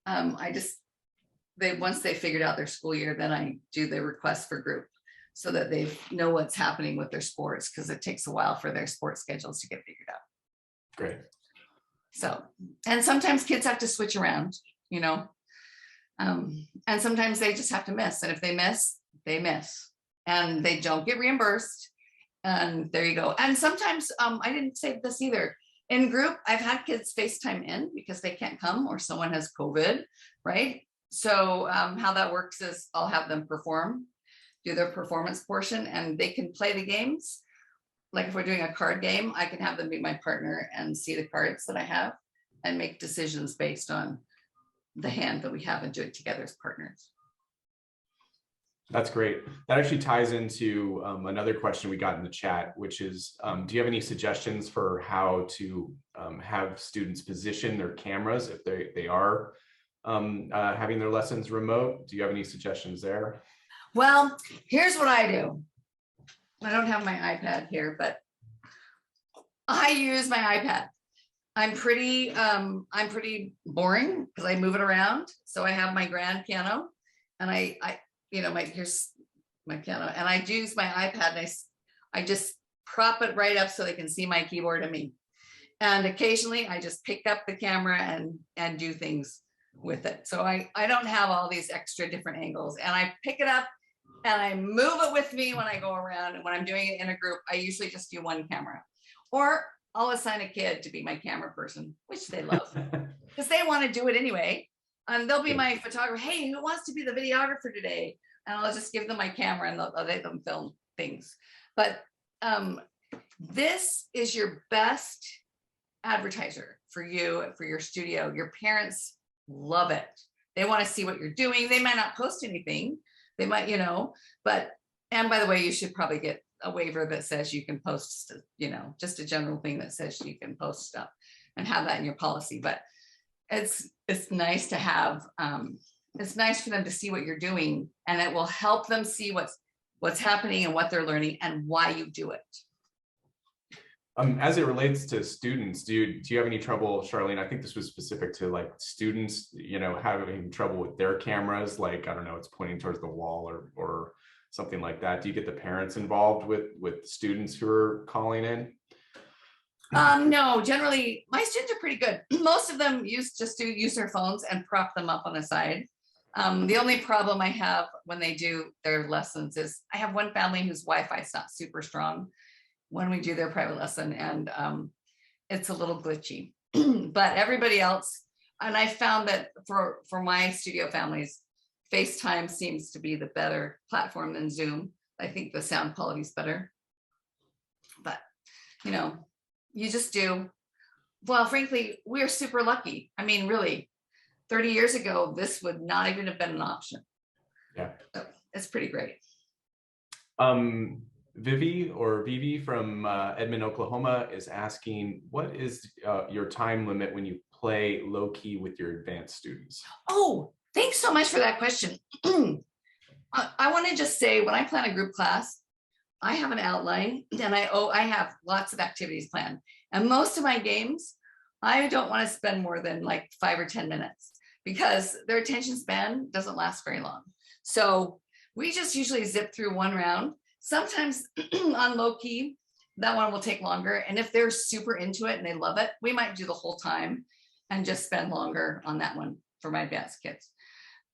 once they figured out their school year, then I do the request for group so that they know what's happening with their sports, because it takes a while for their sports schedules to get figured out. Great. So, and sometimes kids have to switch around, and sometimes they just have to miss. And if they miss, they miss. And they don't get reimbursed. And there you go. And sometimes, I didn't say this either. In group, I've had kids FaceTime in because they can't come or someone has COVID, right? So how that works is I'll have them do their performance portion, and they can play the games. Like if we're doing a card game, I can have them be my partner and see the cards that I have and make decisions based on the hand that we have and do it together as partners. That's great. That actually ties into another question we got in the chat, which is, do you have any suggestions for how to have students position their cameras if they are having their lessons remote? Do you have any suggestions there? Well, here's what I do. I don't have my iPad here, but I use my iPad. I'm pretty boring because I move it around. So I have my grand piano, and here's my piano, and I use my iPad, and I just prop it right up so they can see my keyboard and me. And occasionally I just pick up the camera and do things with it. So I don't have all these extra different angles, and I pick it up and I move it with me when I go around. And when I'm doing it in a group, I usually just do one camera, or I'll assign a kid to be my camera person, which they love because they want to do it anyway. And they'll be my photographer. Hey, who wants to be the videographer today? And I'll just give them my camera and I'll let them film things. But this is your best advertiser for you, for your studio. Your parents love it. They want to see what you're doing. They might not post anything. They might, but, and by the way, you should probably get a waiver that says you can post, just a general thing that says you can post stuff and have that in your policy. But it's nice to have, it's nice for them to see what you're doing, and it will help them see what's happening and what they're learning and why you do it. As it relates to students, do you have any trouble, Charlene? I think this was specific to like students, having trouble with their cameras, like, I don't know, it's pointing towards the wall or something like that. Do you get the parents involved with students who are calling in? No, generally my students are pretty good. Most of them use their phones and prop them up on the side. The only problem I have when they do their lessons is I have one family whose Wi-Fi is not super strong when we do their private lesson, and it's a little glitchy. But everybody else, and I found that for my studio families, FaceTime seems to be the better platform than Zoom. I think the sound quality is better. But, you know, you just do. Well, frankly, we're super lucky. I mean, really, 30 years ago, this would not even have been an option. Yeah. So it's pretty great. Vivi from Edmond, Oklahoma is asking, what is your time limit when you play low key with your advanced students? Oh, thanks so much for that question. I want to just say, when I plan a group class, I have an outline, and I have lots of activities planned. And most of my games, I don't want to spend more than like 5 or 10 minutes because their attention span doesn't last very long. So we just usually zip through one round. Sometimes on low key, that one will take longer. And if they're super into it and they love it, we might do the whole time and just spend longer on that one for my advanced kids.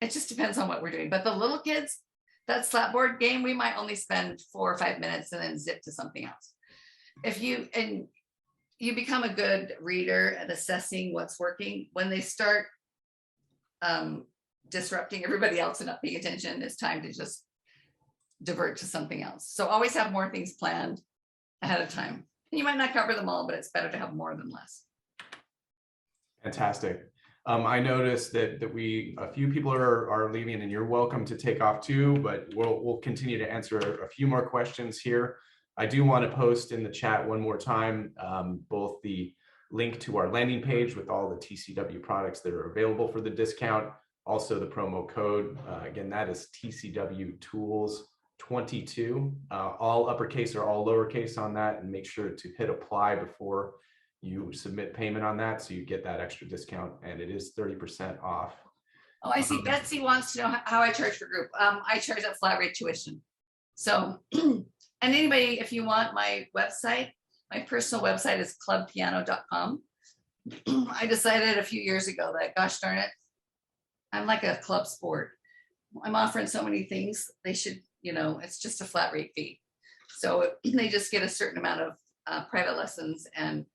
It just depends on what we're doing. But the little kids, that slapboard game, we might only spend 4 or 5 minutes and then zip to something else. If you become a good reader at assessing what's working, when they start disrupting everybody else and not paying attention, it's time to just divert to something else. So always have more things planned ahead of time. And you might not cover them all, but it's better to have more than less. Fantastic. I noticed that a few people are leaving, and you're welcome to take off too, but we'll continue to answer a few more questions here. I do want to post in the chat one more time, both the link to our landing page with all the TCW products that are available for the discount, also the promo code. Again, that is TCW Tools 22, all uppercase or all lowercase on that, and make sure to hit apply before you submit payment on that, so you get that extra discount, and it is 30% off. Oh, I see. Betsy wants to know how I charge for group. I charge a flat rate tuition. So, and anybody, if you want my website, my personal website is clubpiano.com. I decided a few years ago that, gosh darn it, I'm like a club sport. I'm offering so many things. They should, it's just a flat rate fee. So they just get a certain amount of private lessons and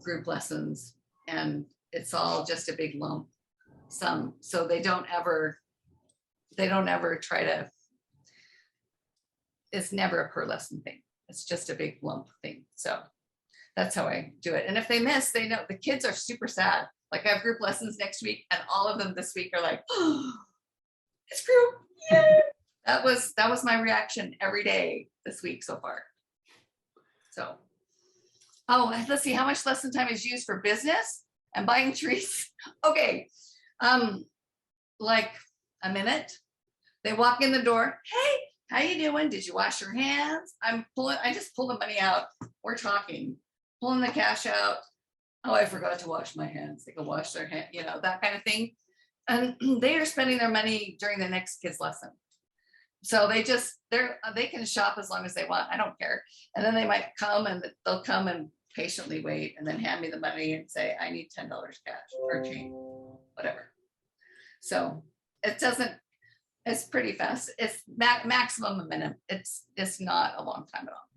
group lessons, and it's all just a big lump sum. So they don't ever try to, it's never a per lesson thing. It's just a big lump thing. So that's how I do it. And if they miss, they know. The kids are super sad. Like, I have group lessons next week, and all of them this week are like, oh, it's group. Yay. That was my reaction every day this week so far. So, oh, let's see, how much lesson time is used for business and buying trees? Okay, like a minute. They walk in the door. Hey, how you doing? Did you wash your hands? I just pull the money out. We're talking, pulling the cash out. Oh, I forgot to wash my hands. They can wash their hand, that kind of thing. And they are spending their money during the next kid's lesson. So they can shop as long as they want. I don't care. And then they might come, and they'll come and patiently wait, and then hand me the money and say, I need $10 cash or change, whatever. So it's pretty fast. It's maximum a minute. It's not a long time at all.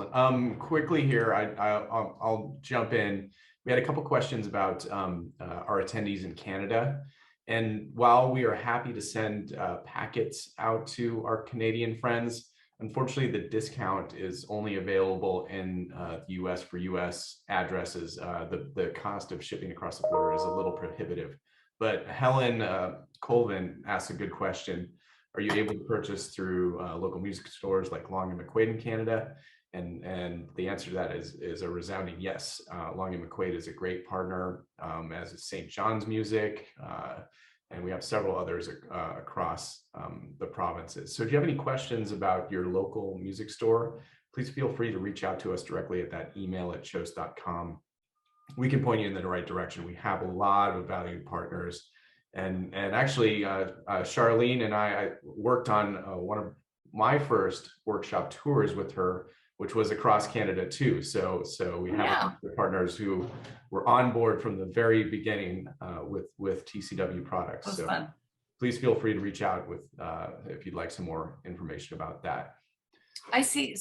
Excellent. Quickly here, I'll jump in. We had a couple questions about our attendees in Canada. And while we are happy to send packets out to our Canadian friends, unfortunately, the discount is only available in the US for US addresses. The cost of shipping across the border is a little prohibitive. But Helen Colvin asked a good question. Are you able to purchase through local music stores like Long and McQuaid in Canada? And the answer to that is a resounding yes. Long and McQuaid is a great partner, as is St. John's Music, and we have several others across the provinces. So if you have any questions about your local music store, please feel free to reach out to us directly at that email at chose.com. We can point you in the right direction. We have a lot of valued partners. And actually, Charlene and I worked on one of my first workshop tours with her which was across Canada too. So we have partners who were on board from the very beginning with TCW products. It was so fun. Please feel free to reach out with if you'd like some more information about that. I see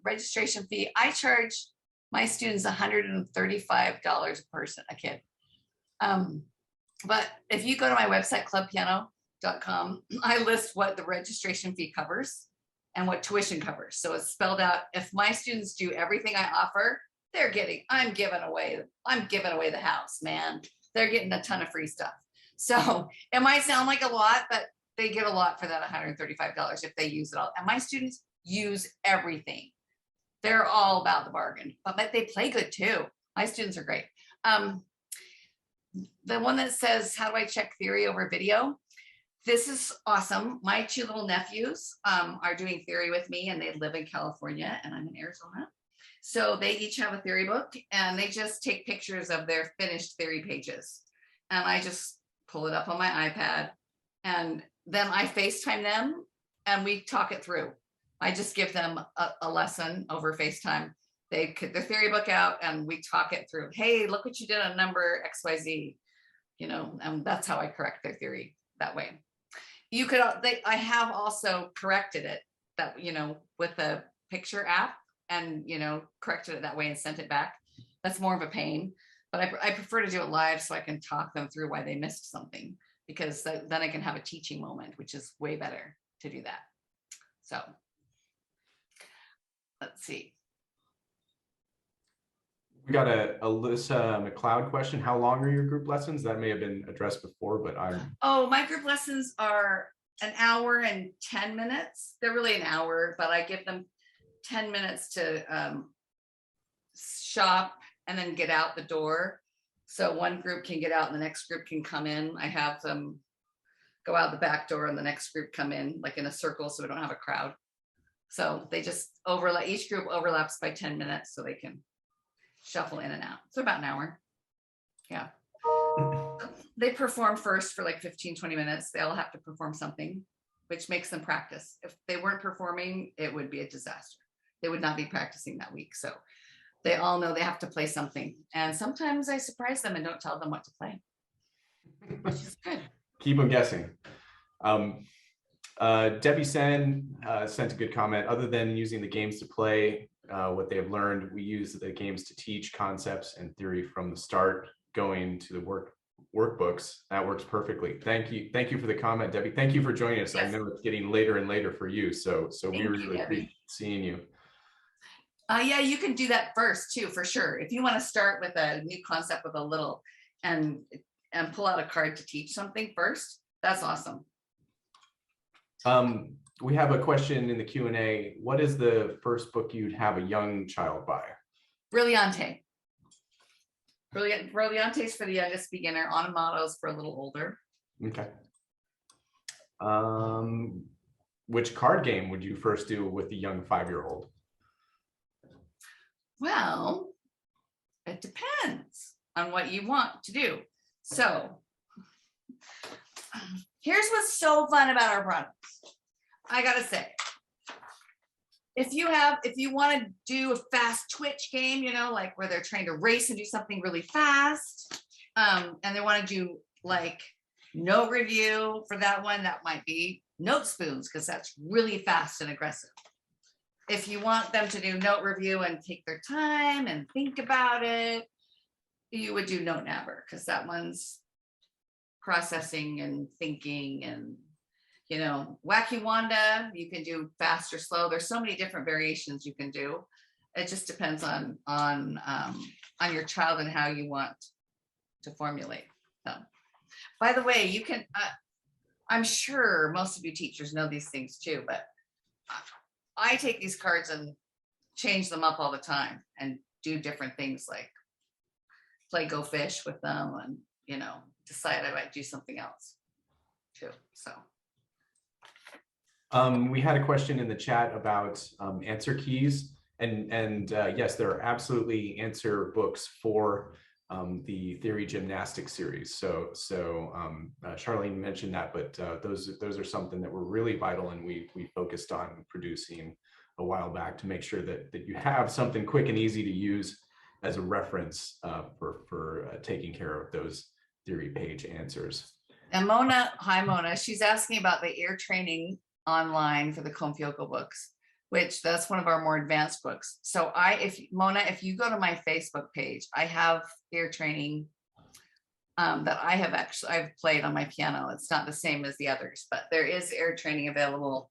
registration fee. I charge my students $135 a person, a kid. But if you go to my website, clubpiano.com, I list what the registration fee covers and what tuition covers. So it's spelled out. If my students do everything I offer, I'm giving away the house, man. They're getting a ton of free stuff. So it might sound like a lot, but they get a lot for that $135 if they use it all. And my students use everything. They're all about the bargain, but they play good too. My students are great. The one that says, how do I check theory over video? This is awesome. My two little nephews are doing theory with me, and they live in California and I'm in Arizona. So they each have a theory book, and they just take pictures of their finished theory pages. And I just pull it up on my iPad, and then I FaceTime them and we talk it through. I just give them a lesson over FaceTime. They get their theory book out and we talk it through. Hey, look what you did on number XYZ, and that's how I correct their theory that way. I have also corrected it with the picture app and, corrected it that way and sent it back. That's more of a pain, but I prefer to do it live so I can talk them through why they missed something, because then I can have a teaching moment, which is way better to do that. So let's see. We got a Alyssa McLeod question. How long are your group lessons? That may have been addressed before, but my group lessons are an hour and 10 minutes. They're really an hour, but I give them 10 minutes to shop and then get out the door. So one group can get out and the next group can come in. I have them go out the back door and the next group come in like in a circle, so we don't have a crowd. So they just overlap. Each group overlaps by 10 minutes so they can shuffle in and out. So about an hour. Yeah. They perform first for like 15-20 minutes. They all have to perform something, which makes them practice. If they weren't performing, it would be a disaster. They would not be practicing that week. So they all know they have to play something. And sometimes I surprise them and don't tell them what to play, which is good. Keep them guessing. Debbie Sen sent a good comment. Other than using the games to play what they have learned, we use the games to teach concepts and theory from the start, going to the workbooks. That works perfectly. Thank you for the comment, Debbie. Thank you for joining us. Yes. I know it's getting later and later for you, so we really appreciate seeing you. Yeah, you can do that first too, for sure. If you want to start with a new concept with a little and pull out a card to teach something first, that's awesome. We have a question in the Q&A. What is the first book you'd have a young child buy? Brilliante. Brilliante's for the youngest beginner. Onomato's for a little older. Okay. Which card game would you first do with the young 5-year-old? Well, it depends on what you want to do. So here's what's so fun about our products. I gotta say, if you want to do a fast twitch game, like where they're trying to race and do something really fast, and they want to do like note review for that one, that might be Note Spoons, because that's really fast and aggressive. If you want them to do note review and take their time and think about it, you would do Note Nabber, because that one's processing and thinking. And Wacky Wanda, you can do fast or slow. There's so many different variations you can do. It just depends on your child and how you want to formulate them. By the way, you can, I'm sure most of you teachers know these things too, but I take these cards and change them up all the time and do different things, like play Go Fish with them and, decide I might do something else too, so. We had a question in the chat about answer keys, and yes, there are absolutely answer books for the theory gymnastics series. So Charlene mentioned that, but those are something that were really vital, and we focused on producing a while back to make sure that you have something quick and easy to use as a reference for taking care of those theory page answers. And Mona, hi Mona, she's asking about the ear training online for the Confioco books, which that's one of our more advanced books. So Mona, if you go to my Facebook page, I have ear training that I've played on my piano. It's not the same as the others, but there is ear training available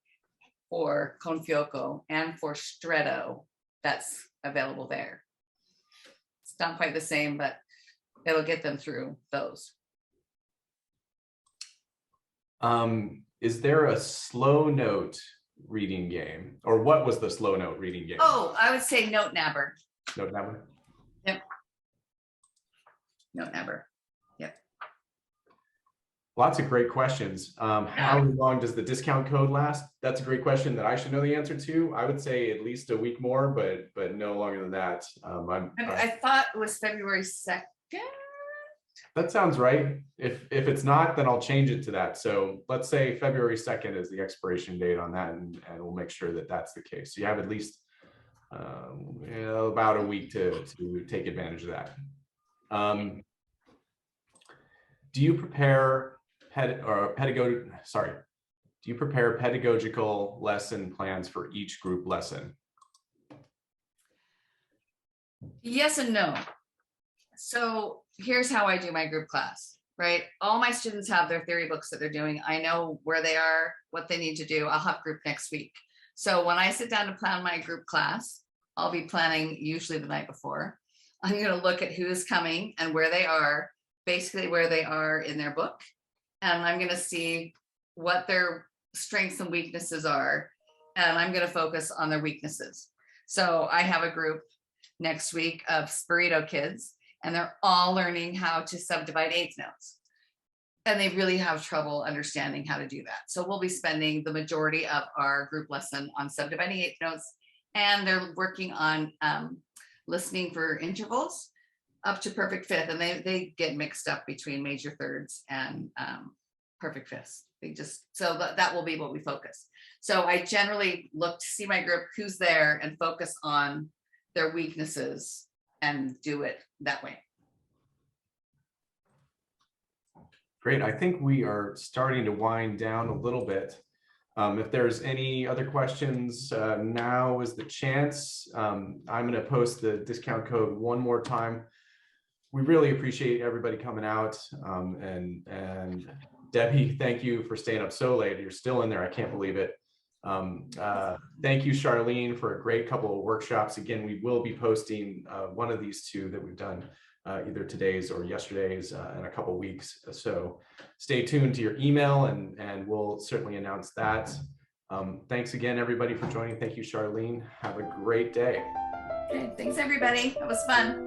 for Confioco and for Stretto. That's available there. It's not quite the same, but it'll get them through those. Is there a slow note reading game, or what was the slow note reading game? Oh, I would say Note Nabber. Note Nabber? Yep. Note Nabber. Yep. Lots of great questions. How long does the discount code last? That's a great question that I should know the answer to. I would say at least a week more, but no longer than that. I thought it was February 2nd. That sounds right. If it's not, then I'll change it to that. So let's say February 2nd is the expiration date on that, and we'll make sure that that's the case. So you have at least about a week to take advantage of that. Do you prepare pedagogical lesson plans for each group lesson? Yes and no. So here's how I do my group class, right? All my students have their theory books that they're doing. I know where they are, what they need to do. I'll have group next week. So when I sit down to plan my group class, I'll be planning usually the night before. I'm going to look at who's coming and where they are, basically where they are in their book. And I'm going to see what their strengths and weaknesses are. And I'm going to focus on their weaknesses. So I have a group next week of Spirito kids, and they're all learning how to subdivide eighth notes. And they really have trouble understanding how to do that. So we'll be spending the majority of our group lesson on subdividing eighth notes, and they're working on listening for intervals up to perfect fifth. And they get mixed up between major thirds and perfect fifths. That will be what we focus. So I generally look to see my group, who's there, and focus on their weaknesses and do it that way. Great. I think we are starting to wind down a little bit. If there's any other questions, now is the chance. I'm going to post the discount code one more time. We really appreciate everybody coming out. And Debbie, thank you for staying up so late. You're still in there. I can't believe it. Thank you, Charlene, for a great couple of workshops. Again, we will be posting one of these two that we've done, either today's or yesterday's in a couple of weeks. So stay tuned to your email, and we'll certainly announce that. Thanks again, everybody, for joining. Thank you, Charlene. Have a great day. Okay, thanks, everybody. That was fun.